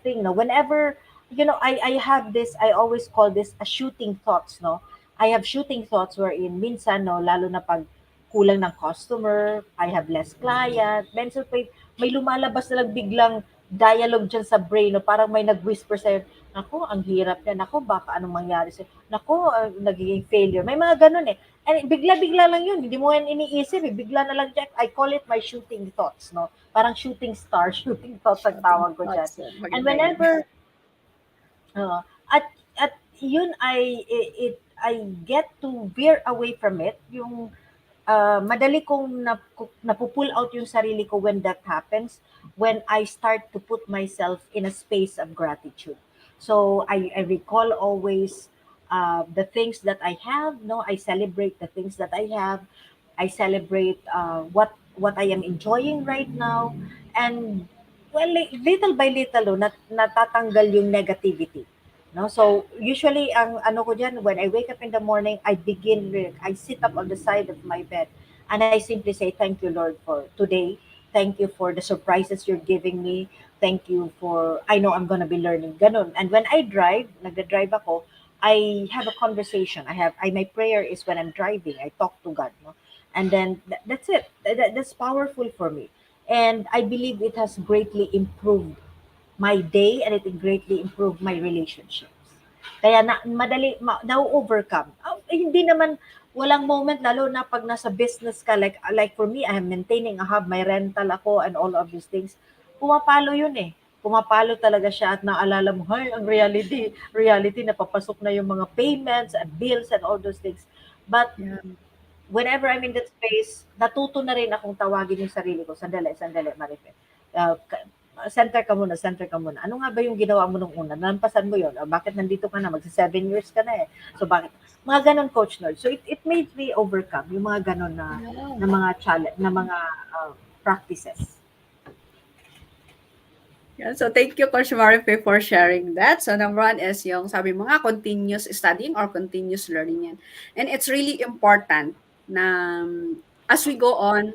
S3: thing, no? Whenever I have this, I always call this a shooting thoughts, no? I have shooting thoughts wherein minsan, no, lalo na pag kulang ng customer, I have less client, mental pa may lumalabas na lang biglang dialogue dyan sa brain, no? Parang may nag-whisper sa'yo, nako, ang hirap yan, nako, baka anong mangyari sa'yo, nako, nagiging failure, may mga ganun eh. And bigla-bigla lang yun, hindi mo yan iniisip eh, bigla na lang dyan. I call it my shooting thoughts, no? Parang shooting star, shooting thoughts ang
S2: Shouting
S3: tawag ko dyan.
S2: thoughts.
S3: And
S2: Maganda yan.
S3: whenever, uh, at yun, I get to veer away from it, yung madali kong napupull out yung sarili ko when that happens, when I start to put myself in a space of gratitude. So I recall always the things that I have, no? I celebrate the things that I have. I celebrate what I am enjoying right now. And well, little by little, natatanggal yung negativity. No? So usually ang ano ko diyan, when I wake up in the morning, I sit up on the side of my bed, and I simply say thank you, Lord, for today. Thank you for the surprises you're giving me. Thank you for, I know I'm gonna be learning. Ganun. And when I drive, nagda-drive ako, I have a conversation. My prayer is when I'm driving, I talk to God, no? And then that's it. That's powerful for me. And I believe it has greatly improved my day, and it greatly improved my relationships. Kaya na-overcome. Hindi naman, walang moment, lalo na pag nasa business ka, like for me, I am maintaining a hub, may rental ako, and all of these things. Pumapalo yun eh. Pumapalo talaga siya, at naalala mo, hay, ang reality, napapasok na yung mga payments and bills and all those things. But
S2: Yeah.
S3: whenever I'm in that space, natuto na rin akong tawagin yung sarili ko, sandali, sandali, Marife. Center ka muna. Ano nga ba yung ginawa mo nung una? Nalampasan mo yun. Bakit nandito ka na? Magsa 7 years ka na eh. So bakit? Mga ganon, Coach Nord. So it made me overcome yung mga ganon na
S2: Yeah.
S3: mga challenge, na mga practices.
S2: Yeah, so thank you, Coach Marife, for sharing that. So number one is yung sabi mo nga, continuous studying or continuous learning yan. And it's really important na as we go on,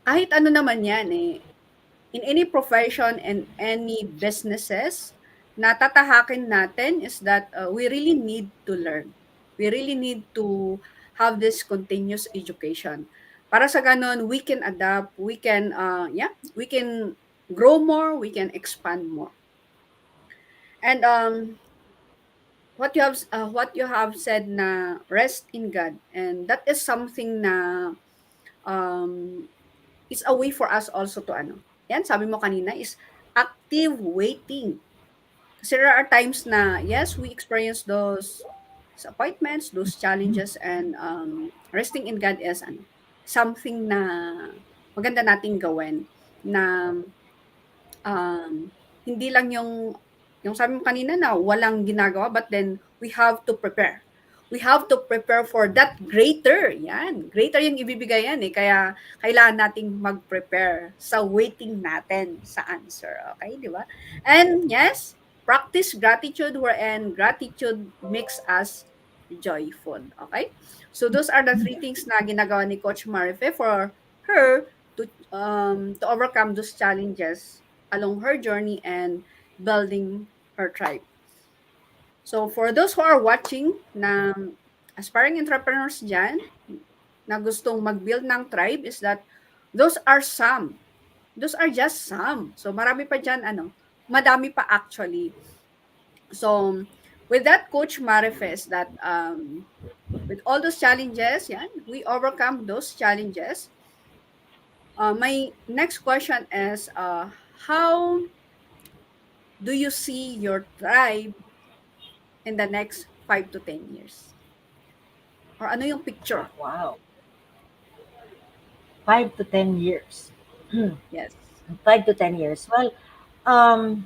S2: kahit ano naman yan eh, in any profession and any businesses, natatahakin natin is that we really need to learn. We really need to have this continuous education. Para sa ganon, we can adapt, we can, we can grow more, we can expand more. And what you have said na rest in God, and that is something na um, it's a way for us also to ano. Yan, sabi mo kanina is active waiting. Kasi there are times na, yes, we experience those disappointments, those challenges, and resting in God is ano, something na maganda nating gawin na hindi lang yung sabi mo kanina na walang ginagawa, but then we have to prepare. We have to prepare for that greater. Yan. Greater yung ibibigay yan eh. Kaya kailangan nating mag-prepare sa waiting natin sa answer. Okay, di ba? And yes, practice gratitude wherein gratitude makes us joyful. Okay? So those are the three things na ginagawa ni Coach Marife for her to overcome those challenges along her journey and building her tribe. So for those who are watching na aspiring entrepreneurs dyan, na gustong mag-build ng tribe is that those are some. Those are just some. So marami pa dyan, madami pa actually. So with that, Coach Marifes, that with all those challenges, yan, we overcome those challenges. My next question is, how do you see your tribe in the next 5 to 10 years? Or ano yung picture?
S3: Wow. 5 to 10 years.
S2: Yes.
S3: 5 to 10 years. Well, um,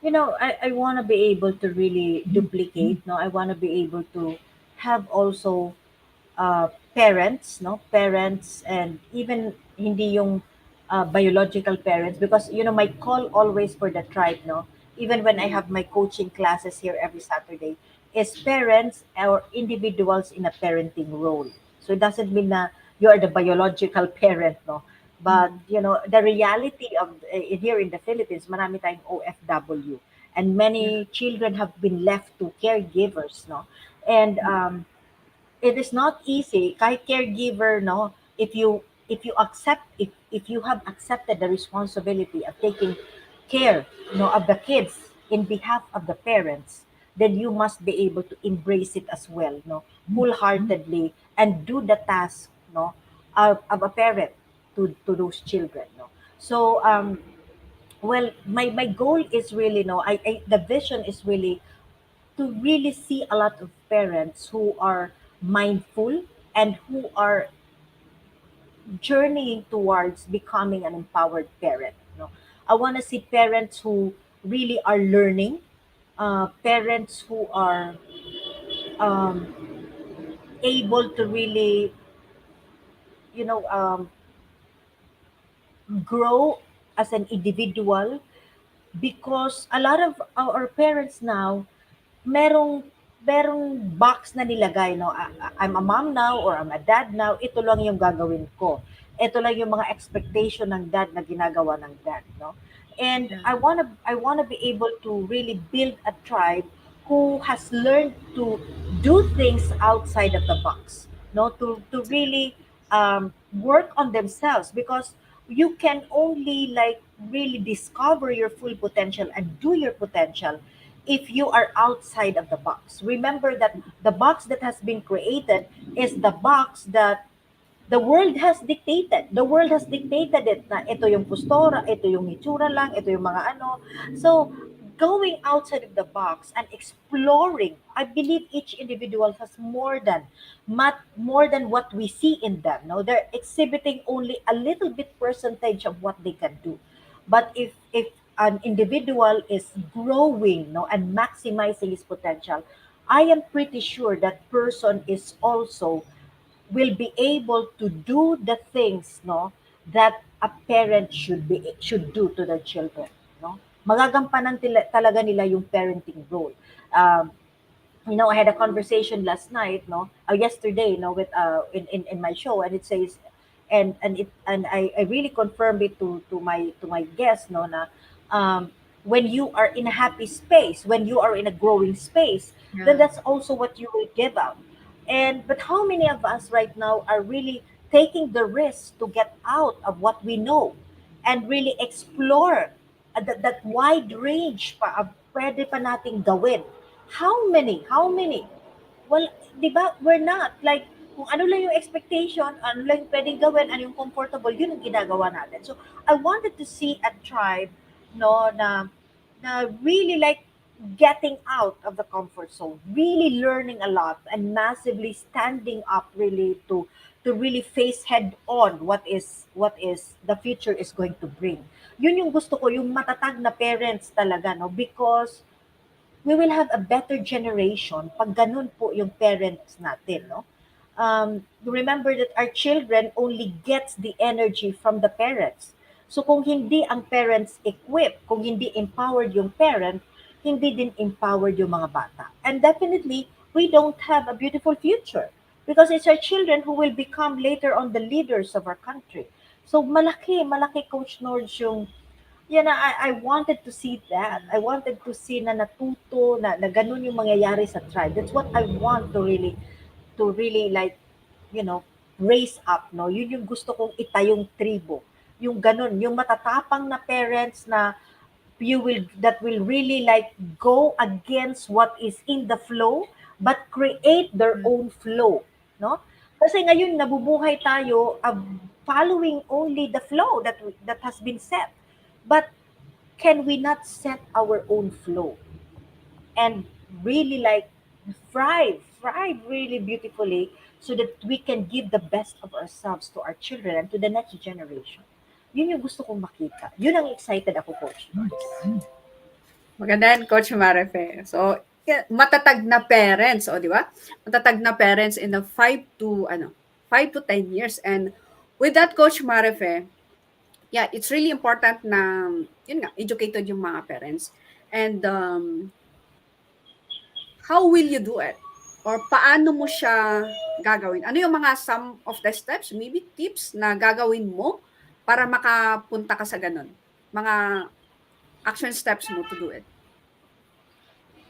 S3: I want to be able to really duplicate, no? I want to be able to have also parents, no? Parents, and even hindi yung biological parents, because my call always for the tribe, no? Even when I have my coaching classes here every Saturday, is parents or individuals in a parenting role. So it doesn't mean na you are the biological parent, no? But the reality of here in the Philippines, marami tayong OFW, and
S2: Yeah.
S3: many children have been left to caregivers, no? And it is not easy kahit caregiver, no, if you have accepted the responsibility of taking care, of the kids in behalf of the parents, then you must be able to embrace it as well, no, wholeheartedly, and do the task, no, of a parent to those children, no. So well, my goal is really, no, the vision is really to really see a lot of parents who are mindful and who are journeying towards becoming an empowered parent. I want to see parents who really are learning, parents who are um, able to really, you know, um, grow as an individual, because a lot of our parents now, merong merong box na nilagay, no. I'm a mom now or I'm a dad now, ito lang yung gagawin ko. Ito lang yung mga expectation ng dad na ginagawa ng dad, no. And
S2: Yeah.
S3: I want to be able to really build a tribe who has learned to do things outside of the box, no, to really work on themselves, because you can only like really discover your full potential and do your potential if you are outside of the box. Remember that the box that has been created is the box that the world has dictated. The world has dictated it na ito yung postura, ito yung itsura lang, ito yung mga ano. So, going outside of the box and exploring. I believe each individual has more than what we see in them. No, they're exhibiting only a little bit percentage of what they can do. But if an individual is growing, no, and maximizing his potential, I am pretty sure that person is also will be able to do the things, no, that a parent should do to their children, no. Magagampanan talaga nila yung parenting role. um, I had a conversation last night, no, yesterday, no, with in my show, and it says, and I really confirmed it to my guest, no, na when you are in a happy space, when you are in a growing space, then
S2: Yeah.
S3: that's also what you will give out. And but how many of us right now are really taking the risk to get out of what we know and really explore that wide range pa of pwede pa nating gawin. How many? Well, di ba, we're not. Like, kung ano lang yung expectation, ano lang yung pwedeng gawin, ano yung comfortable, yun ang ginagawa natin. So, I wanted to see a tribe, no, na really like getting out of the comfort zone, really learning a lot, and massively standing up really to really face head on what is the future is going to bring. Yun yung gusto ko, yung matatag na parents talaga, no, because we will have a better generation pag ganun po yung parents natin, no? Remember that our children only gets the energy from the parents. So kung hindi ang parents equipped, kung hindi empowered yung parent, hindi din empowered yung mga bata. And definitely, we don't have a beautiful future because it's our children who will become later on the leaders of our country. So malaki Coach Nords yung I wanted to see that. I wanted to see na natuto, na ganun yung mangyayari sa tribe. That's what I want to really like, you know, raise up, no? Yun yung gusto kong itayong tribo. Yung ganun, yung matatapang na parents na that will really like go against what is in the flow but create their own flow, no? Kasi ngayon nabubuhay tayo following only the flow that has been set. But can we not set our own flow and really like thrive really beautifully so that we can give the best of ourselves to our children and to the next generation? Yun yung gusto kong makita. Yun ang excited ako, Coach Nords.
S2: Maganda yan, Coach Marife. So, matatag na parents, o di ba? Matatag na parents in the 5 to 10 years. And with that, Coach Marife, yeah, it's really important na, yun nga, educated yung mga parents. And how will you do it? Or paano mo siya gagawin? Ano yung mga some of the steps, maybe tips na gagawin mo para makapunta ka sa ganun? Mga action steps mo to do it.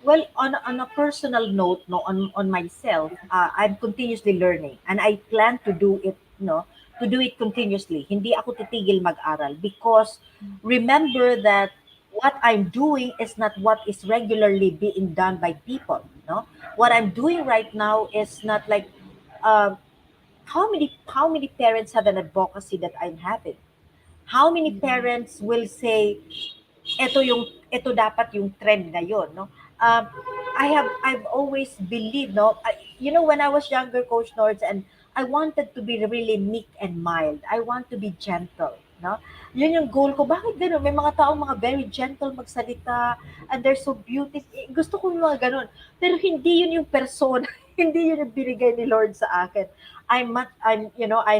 S3: Well, on a personal note, no, on myself, I'm continuously learning, and I plan to do it, no, to do it continuously. Hindi ako titigil mag-aral because remember that what I'm doing is not what is regularly being done by people. No, what I'm doing right now is not like um, how many parents have an advocacy that I'm having. How many
S2: Mm-mm.
S3: parents will say, ito dapat yung trend ngayon, no? um I've always believed, no, when I was younger, Coach Nords, and I wanted to be really meek and mild. I want to be gentle, no? Yun yung goal ko. Bakit ganun? May mga taong mga very gentle magsalita and they're so beautiful. Gusto ko yung mga ganun. Pero hindi yun yung persona. Hindi yun yung binigay ni Lord sa akin. I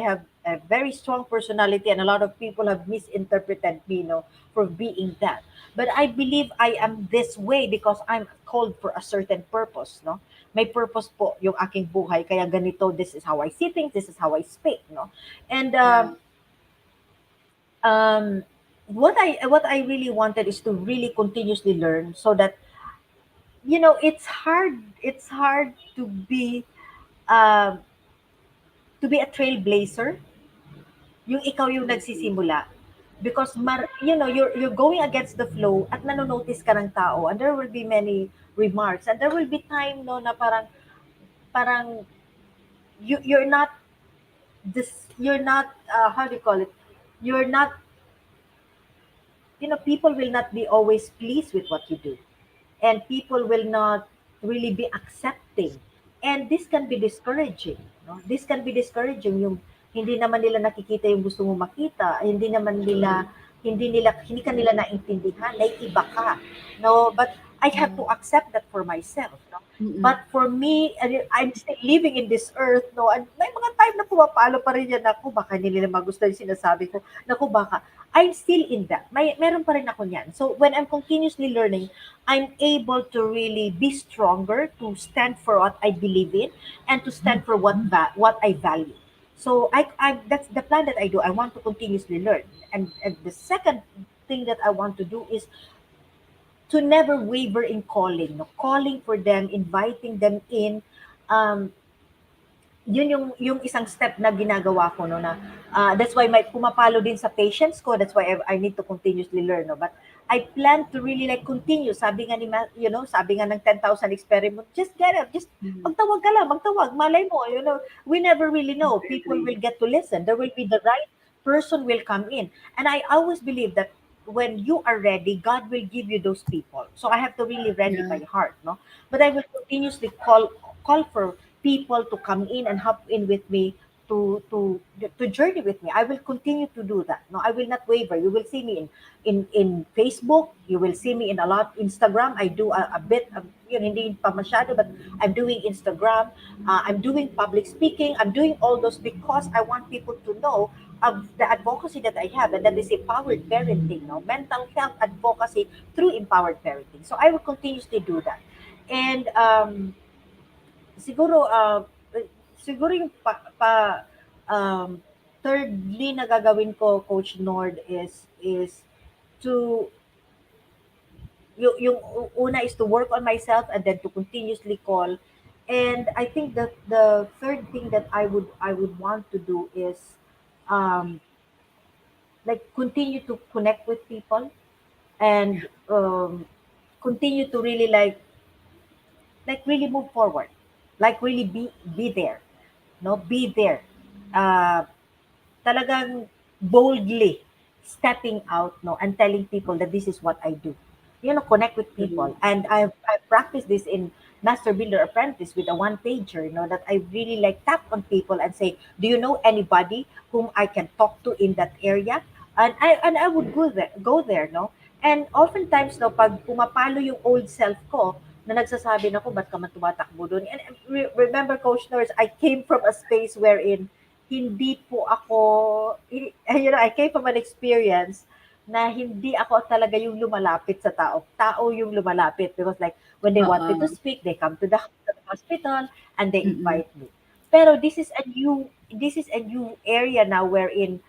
S3: have a very strong personality, and a lot of people have misinterpreted me, no, for being that. But I believe I am this way because I'm called for a certain purpose, no? May purpose po yung aking buhay, kaya ganito, this is how I see things, this is how I speak, no? And
S2: Yeah.
S3: um, what I really wanted is to really continuously learn so that it's hard um, to be a trailblazer, yung ikaw yung nagsisimula. Because you're going against the flow at nanonotice ka ng tao, and there will be many remarks, and there will be time, no, na parang you're not how do you call it, you're not people will not be always pleased with what you do, and people will not really be accepting, and this can be discouraging, no? This can be discouraging, yung hindi naman nila nakikita yung gusto mo makita, hindi ka nila naintindihan, naiiba ka, no? But I have to accept that for myself, no?
S2: Mm-mm.
S3: But for me, I'm still living in this earth, no? And may mga time na pumapalo pa rin yan ako, baka hindi nila magustuhan yung sinasabi ko, naku, baka I'm still in that. Meron pa rin ako niyan. So when I'm continuously learning, I'm able to really be stronger, to stand for what I believe in, and to stand for what I value. So that's the plan that I do. I want to continuously learn. And the second thing that I want to do is to never waver in calling, no? Calling for them, inviting them in. Um, yun yung isang step na ginagawa ko, no, na that's why may pumapalo din sa patience ko, that's why I need to continuously learn, no, but I plan to really like continue, sabi nga sabi nga ng 10,000 experiment, just get up, just
S2: Mm.
S3: magtawag ka lang, magtawag, malay mo, we never really know, people
S2: Agree.
S3: will get to listen, there will be the right person will come in, and I always believe that when you are ready, God will give you those people. So I have to really ready
S2: Yeah.
S3: my heart, no? But I will continuously call for people to come in and hop in with me to journey with me. I will continue to do that. No, I will not waver. You will see me in Facebook. You will see me in a lot Instagram. I do a bit of hindi pa masyado, but I'm doing Instagram. I'm doing public speaking. I'm doing all those because I want people to know of the advocacy that I have, and that is empowered parenting, no, mental health advocacy through empowered parenting. So I will continuously do that, and siguro, siguro yung um, thirdly na gagawin ko, Coach Nord, is to, yung una is to work on myself and then to continuously call. And I think that the third thing that I would want to do is um, like continue to connect with people, and continue to really like really move forward, like really be there, no, be there, uh, talagang boldly stepping out, no, and telling people that this is what I do, connect with
S2: Agree.
S3: people. And I've practiced this in Master Builder Apprentice with a one pager, that I really like tap on people and say, do you know anybody whom I can talk to in that area? And I would go there, no. And oftentimes, no, pag pumapalo yung old self ko, na nagsasabi na ko, ba't ka man tumatakbo doon? And remember, Coach Norris, I came from a space wherein hindi po ako, I came from an experience na hindi ako talaga yung lumalapit sa tao. Tao yung lumalapit, because like when they want me to
S2: Oo.
S3: speak, they come to the hospital and they
S2: Mm-mm.
S3: invite me. Pero this is a new area now wherein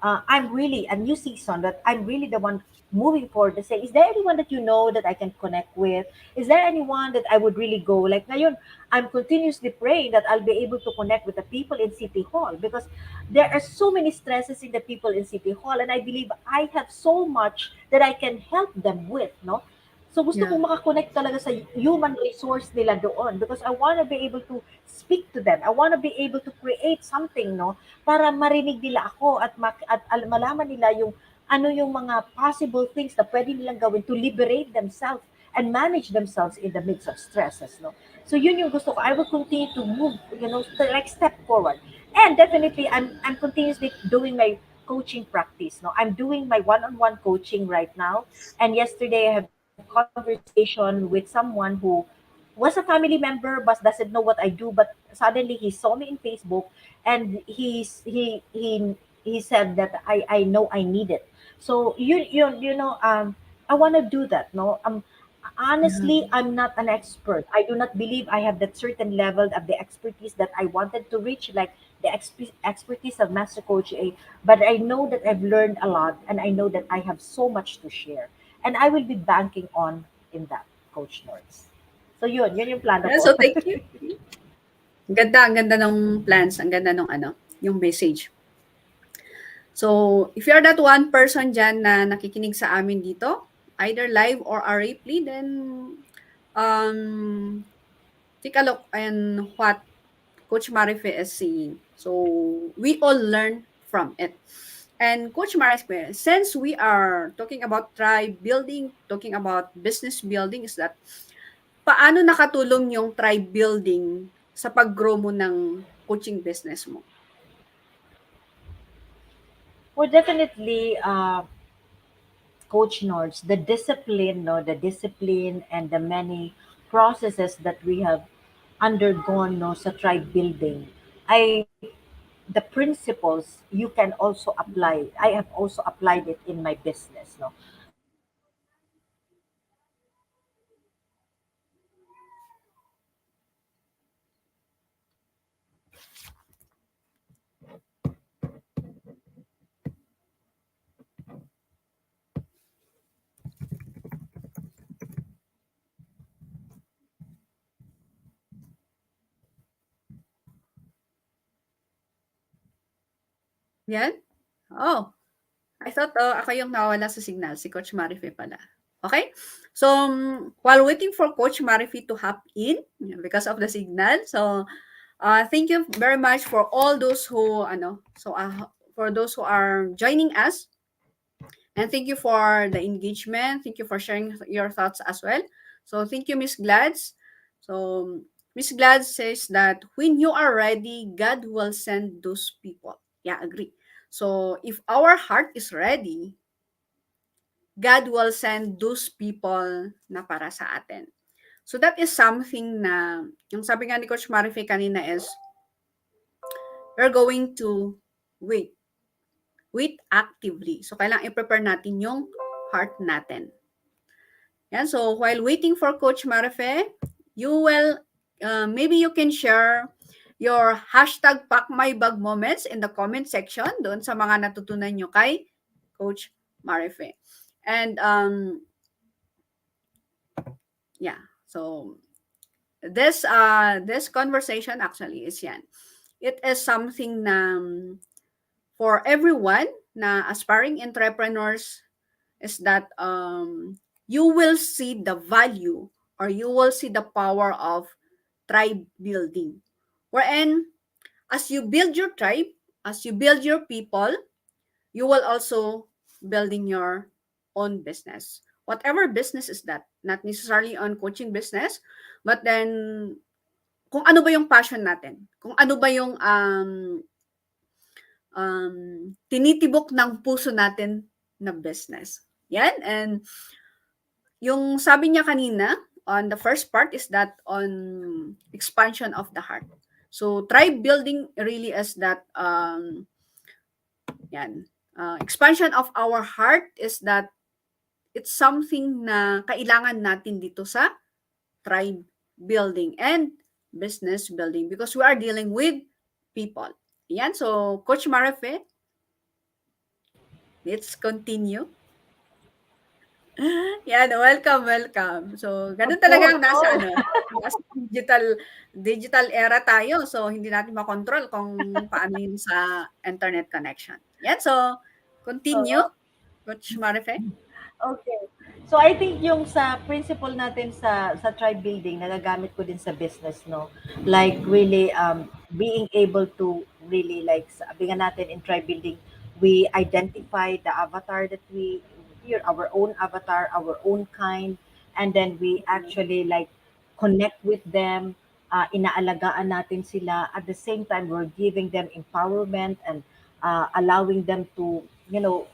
S3: I'm really a new season, that I'm really the one moving forward to say, is there anyone that you know that I can connect with? Is there anyone that I would really go? Like ngayon, I'm continuously praying that I'll be able to connect with the people in City Hall, because there are so many stresses in the people in City Hall, and I believe I have so much that I can help them with, no? So gusto
S2: Yeah.
S3: kong makakonect talaga sa human resource nila doon, because I want to be able to speak to them. I want to be able to create something, no, para marinig nila ako at malaman nila yung ano yung mga possible things na pwede nilang gawin to liberate themselves and manage themselves in the midst of stresses, no. So yun yung gusto ko. I will continue to move, like step forward. And definitely I'm continuously doing my coaching practice, no. I'm doing my one-on-one coaching right now. And yesterday I have conversation with someone who was a family member but doesn't know what I do, but suddenly he saw me in Facebook, and he said that I know I need it. So I want to do that, no.
S2: Yeah.
S3: Honestly, I'm not an expert. I do not believe I have that certain level of the expertise that I wanted to reach, like the expertise of Master Coach A. But I know that I've learned a lot, and I know that I have so much to share. And I will be banking on in that, Coach Nords. So yun yung plano
S2: Yeah,
S3: ko.
S2: so thank you. Ang ganda ng plans, ang ganda ng yung message. So, if you're that one person dyan na nakikinig sa amin dito, either live or a replay, then um, take a look and what Coach Marife is saying. So, we all learn from it. And Coach Marife, since we are talking about tribe building, talking about business building, is that paano nakatulong yung tribe building sa pag-grow mo ng coaching business mo?
S3: Well, definitely, Coach Nords, the discipline, no, the discipline and the many processes that we have undergone, no, sa tribe building. I The principles you can also apply. I have also applied it in my business, no. So
S2: Yan? Oh, I thought ako yung nawala sa signal, si Coach Marife pala. Okay? So, while waiting for Coach Marife to hop in because of the signal, so thank you very much for all those who, for those who are joining us. And thank you for the engagement. Thank you for sharing your thoughts as well. So thank you, Miss Glads. So Miss Glads says that when you are ready, God will send those people. Yeah, agree. So if our heart is ready, God will send those people na para sa atin. So that is something na, yung sabi nga ni Coach Marife kanina is, we're going to wait. Wait actively. So kailangan i-prepare natin yung heart natin. Yan, so while waiting for Coach Marife, you will, maybe you can share your hashtag Pack My Bag moments in the comment section doon sa mga natutunan nyo kay Coach Marife. And yeah, so this conversation actually is yan. It is something na for everyone na aspiring entrepreneurs is that you will see the value or you will see the power of tribe building. Wherein, as you build your tribe, as you build your people, you will also building your own business. Whatever business is that, not necessarily on coaching business, but then kung ano ba yung passion natin, kung ano ba yung tinitibok ng puso natin na business. Yan, and yung sabi niya kanina, on the first part is that on expansion of the heart. So tribe building really is that expansion of our heart is that it's something na kailangan natin dito sa tribe building and business building because we are dealing with people. Yan, so Coach Marife, let's continue. Yan, welcome, welcome. So,
S3: of
S2: ganun talaga
S3: course,
S2: ang nasa
S3: oh,
S2: nasa digital era tayo. So, hindi natin makontrol kung paano yun sa internet connection. Yan, so continue,
S3: oo.
S2: Coach Marife.
S3: Okay. So I think yung sa principle natin sa tribe building nagagamit ko din sa business, no. Like really being able to really like sabi nga natin in tribe building, we identify the avatar that we here our own avatar, our own kind, and then we actually like connect with them, inaalagaan natin sila. At the same time, we're giving them empowerment and allowing them to,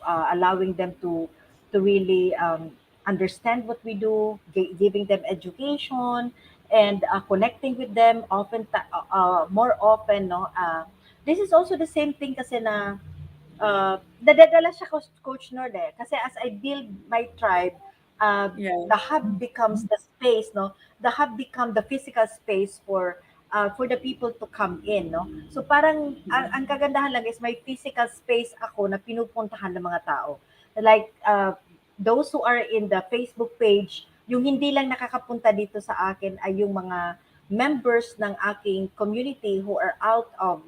S3: allowing them to really understand what we do, giving them education, and connecting with them often, more often, no? This is also the same thing kasi na nadadala siya Coach Nord eh. Kasi as I build my tribe,
S2: Yeah.
S3: the hub becomes the space, no? The hub become the physical space for the people to come in, no? So parang ang kagandahan lang is may physical space ako na pinupuntahan ng mga tao. Like those who are in the Facebook page, yung hindi lang nakakapunta dito sa akin ay yung mga members ng aking community who are out of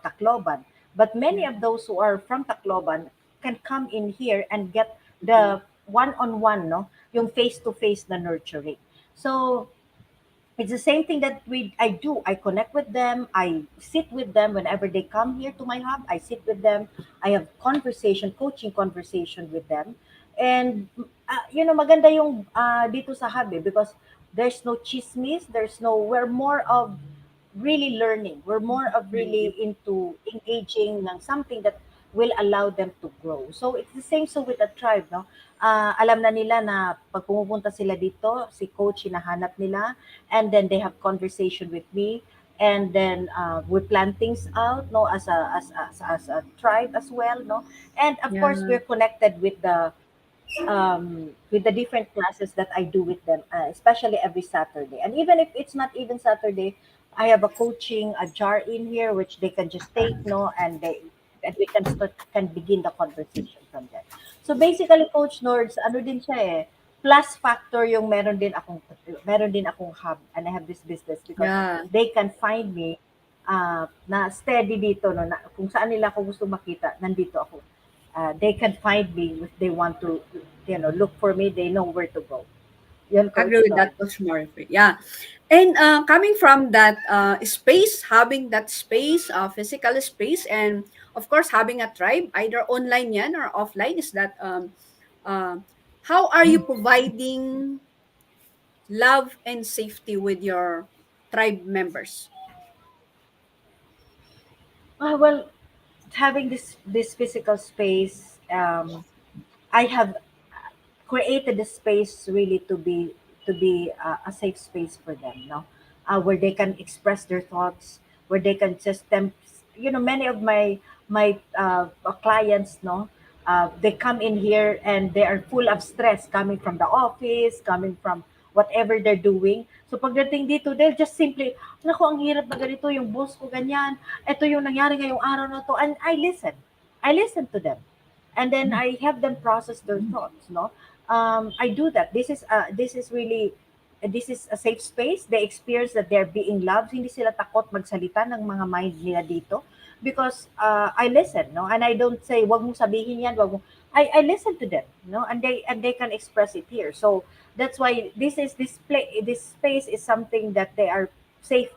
S3: Tacloban. But many of those who are from Tacloban can come in here and get the one-on-one, no? Yung face-to-face na nurturing. So, it's the same thing that I do. I connect with them. I sit with them whenever they come here to my hub. I sit with them. I have conversation, coaching conversation with them. And maganda yung dito sa hub because there's no chismis. There's no. We're more of really learning. We're more of really into engaging ng something that will allow them to grow. So it's the same so with a tribe, no? Alam na nila na pag pumupunta sila dito, si coach hinahanap nila, and then they have conversation with me, and then we plan things out, no, as a tribe as well, no, and of
S2: Yeah.
S3: course we're connected with the different classes that I do with them, especially every Saturday. And even if it's not even Saturday, I have a coaching a jar in here which they can just take, no, and we can begin the conversation from there. So basically, Coach Nords, ano din siya plus factor yung meron din akong hub and I have this business because
S2: Yeah.
S3: they can find me na steady dito, no, na, kung saan nila ako gusto makita, nandito ako. They can find me if they want to, look for me. They know where to go. Yun,
S2: Agree
S3: Coach
S2: with that,
S3: Nords.
S2: Coach Marife. Yeah. And coming from that space, having that space, physical space, and of course, having a tribe, either online yan or offline, is that uh, how are you providing love and safety with your tribe members?
S3: Well, having this physical space, I have created a space really to be a safe space for them, no, where they can express their thoughts, where they can just them, many of my clients, no, they come in here and they are full of stress coming from the office, coming from whatever they're doing. So pagdating dito, they'll just simply, naku, ang hirap na ganito, yung boss ko ganyan, ito yung nangyari ngayong araw na to, and I listen to them, and then I have them process their thoughts. No, I do that. This is really this is a safe space. They experience that they're being loved. Hindi sila takot magsalita ng mga mind nila dito because I listen, no, and I don't say wag mong sabihin yan, wag mo. I listen to them, no, and they can express it here. So that's why this space is something that they are safe.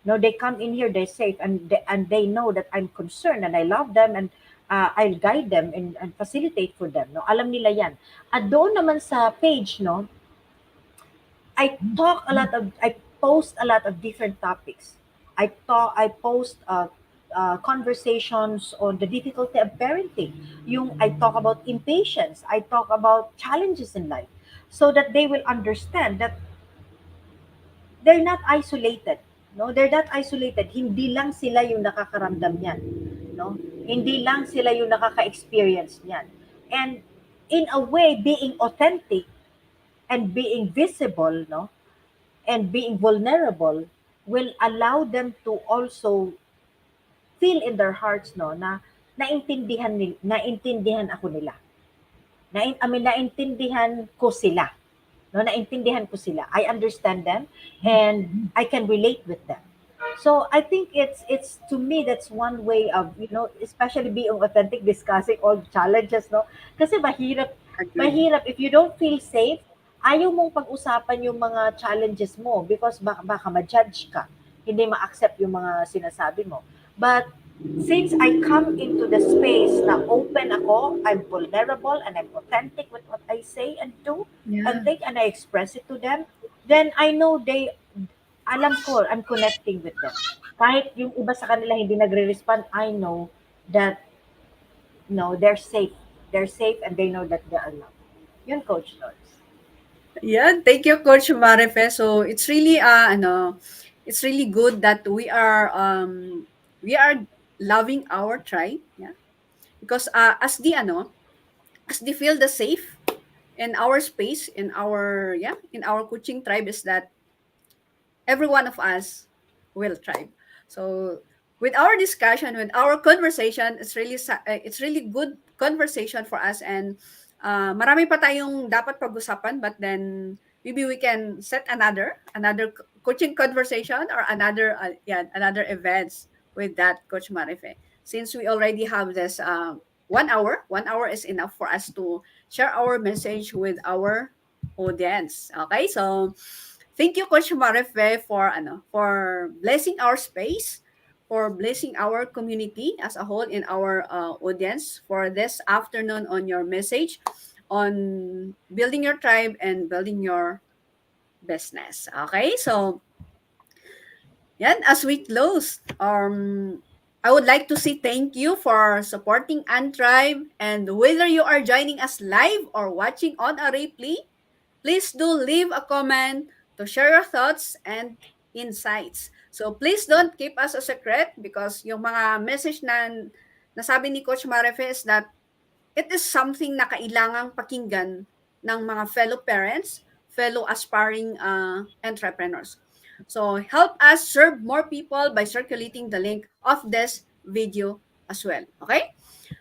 S3: No, they come in here, they're safe, and they know that I'm concerned and I love them, and I'll guide them and facilitate for them. No, alam nila yan. At doon naman sa page, no, I post a lot of different topics. I post conversations on the difficulty of parenting. I talk about impatience. I talk about challenges in life, so that they will understand that they're not isolated. No, they're not isolated. Hindi lang sila yung nakakaramdam niyan, no? Hindi lang sila yung nakaka-experience niyan. And in a way, being authentic and being visible, no, and being vulnerable will allow them to also feel in their hearts, no, na naintindihan ako nila. Naintindihan ko sila. No, naintindihan ko sila. I understand them and I can relate with them. So I think it's to me that's one way of, especially being authentic, discussing all the challenges, no. Kasi
S2: Agree.
S3: mahirap if you don't feel safe, ayaw mong pag-usapan yung mga challenges mo because baka ma-judge ka. Hindi ma-accept yung mga sinasabi mo. But since I come into the space na open ako, I'm vulnerable and I'm authentic with what I say and do and
S2: Yeah.
S3: think, and I express it to them, then I know alam ko, I'm connecting with them. Kahit yung iba sa kanila hindi nagre-respond, I know that, no, they're safe. They're safe and they know that they are loved. Yun, Coach Norris.
S2: Yeah, thank you, Coach Marife. So it's really good that we are loving our tribe, yeah. Because as they feel the safe in our space, in our coaching tribe, is that every one of us will thrive. So with our discussion, with our conversation, it's really good conversation for us, and marami pa tayong dapat pag-usapan, but then maybe we can set another coaching conversation or another events with that, Coach Marife. Since we already have this 1 hour, 1 hour is enough for us to share our message with our audience. Okay, so Thank you, Coach Marife, for blessing our space, for blessing our community as a whole in our audience for this afternoon on your message on building your tribe and building your business. Okay, so yan, as we close, I would like to say thank you for supporting UnTribe, and whether you are joining us live or watching on a replay, please do leave a comment to share your thoughts and insights. So please don't keep us a secret because yung mga message na nasabi ni Coach Marife is that it is something na kailangang pakinggan ng mga fellow parents, fellow aspiring entrepreneurs. So help us serve more people by circulating the link of this video as well. Okay?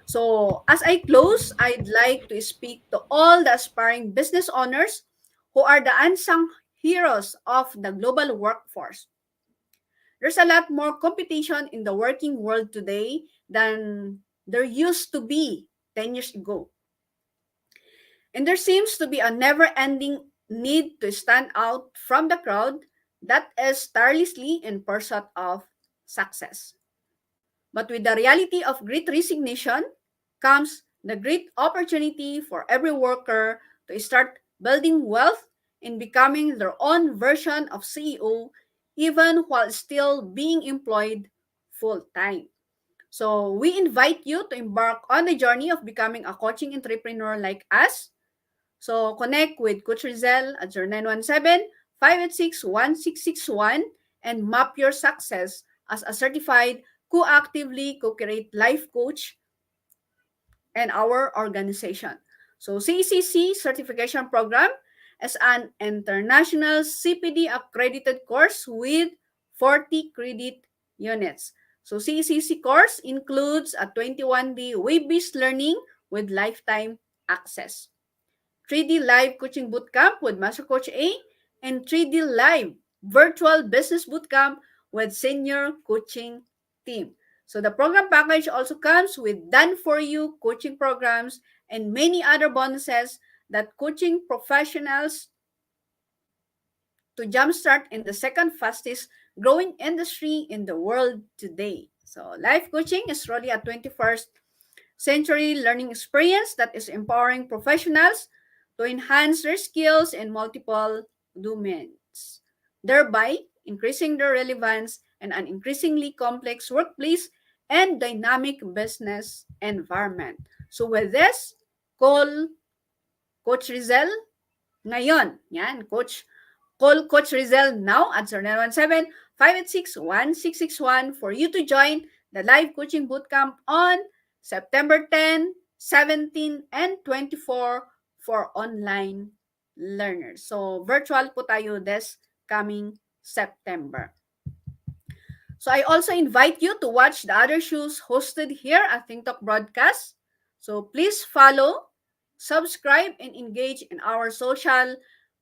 S2: So as I close, I'd like to speak to all the aspiring business owners who are the unsung heroes of the global workforce. There's a lot more competition in the working world today than there used to be 10 years ago. And there seems to be a never-ending need to stand out from the crowd that is tirelessly in pursuit of success. But with the reality of great resignation comes the great opportunity for every worker to start building wealth and becoming their own version of CEO, even while still being employed full-time. So we invite you to embark on the journey of becoming a coaching entrepreneur like us. So connect with Coach Rizel at 0917-586-1661 and map your success as a certified co-actively co-create life coach and our organization. So Ccc Certification Program is an international CPD accredited course with 40 credit units. So CCC course includes a 21-day web-based learning with lifetime access, 3D live coaching bootcamp with Master Coach A, and 3D live virtual business bootcamp with senior coaching team. So the program package also comes with done-for-you coaching programs and many other bonuses that coaching professionals to jumpstart in the second fastest growing industry in the world today. So life coaching is really a 21st century learning experience that is empowering professionals to enhance their skills in multiple domains, thereby increasing their relevance in an increasingly complex workplace and dynamic business environment. So with this, call Coach Rizel ngayon. Yan, call Coach Rizel now at 0917-586-1661 for you to join the live coaching bootcamp on September 10, 17, and 24 for online learners. So, virtual po tayo this coming September. So, I also invite you to watch the other shows hosted here at Think Talk Broadcast. So, please follow, subscribe, and engage in our social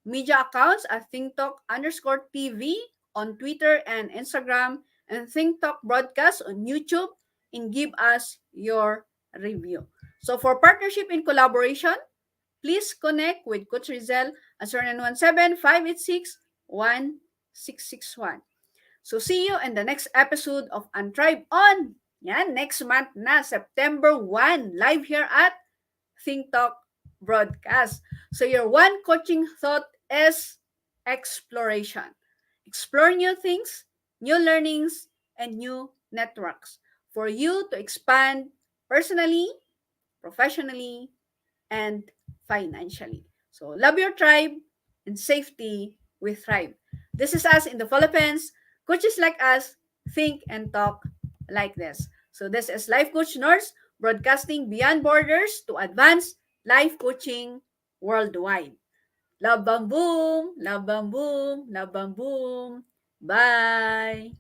S2: media accounts at ThinkTalk_TV on Twitter and Instagram, and Think Talk Broadcast on YouTube, and give us your review. So for partnership and collaboration, please connect with Coach Rizel at 0917-586-1661. So see you in the next episode of UnTribe on next month na, September 1, live here at Think Talk Broadcast. So your one coaching thought is exploration. Explore new things, new learnings, and new networks for you to expand personally, professionally, and financially. So love your tribe and safety with Thrive. This is us in the Philippines. Coaches like us think and talk like this. So this is Life Coach Nords, broadcasting beyond borders to advance life coaching worldwide. Love bang boom, love bang boom, love bang boom. Bye!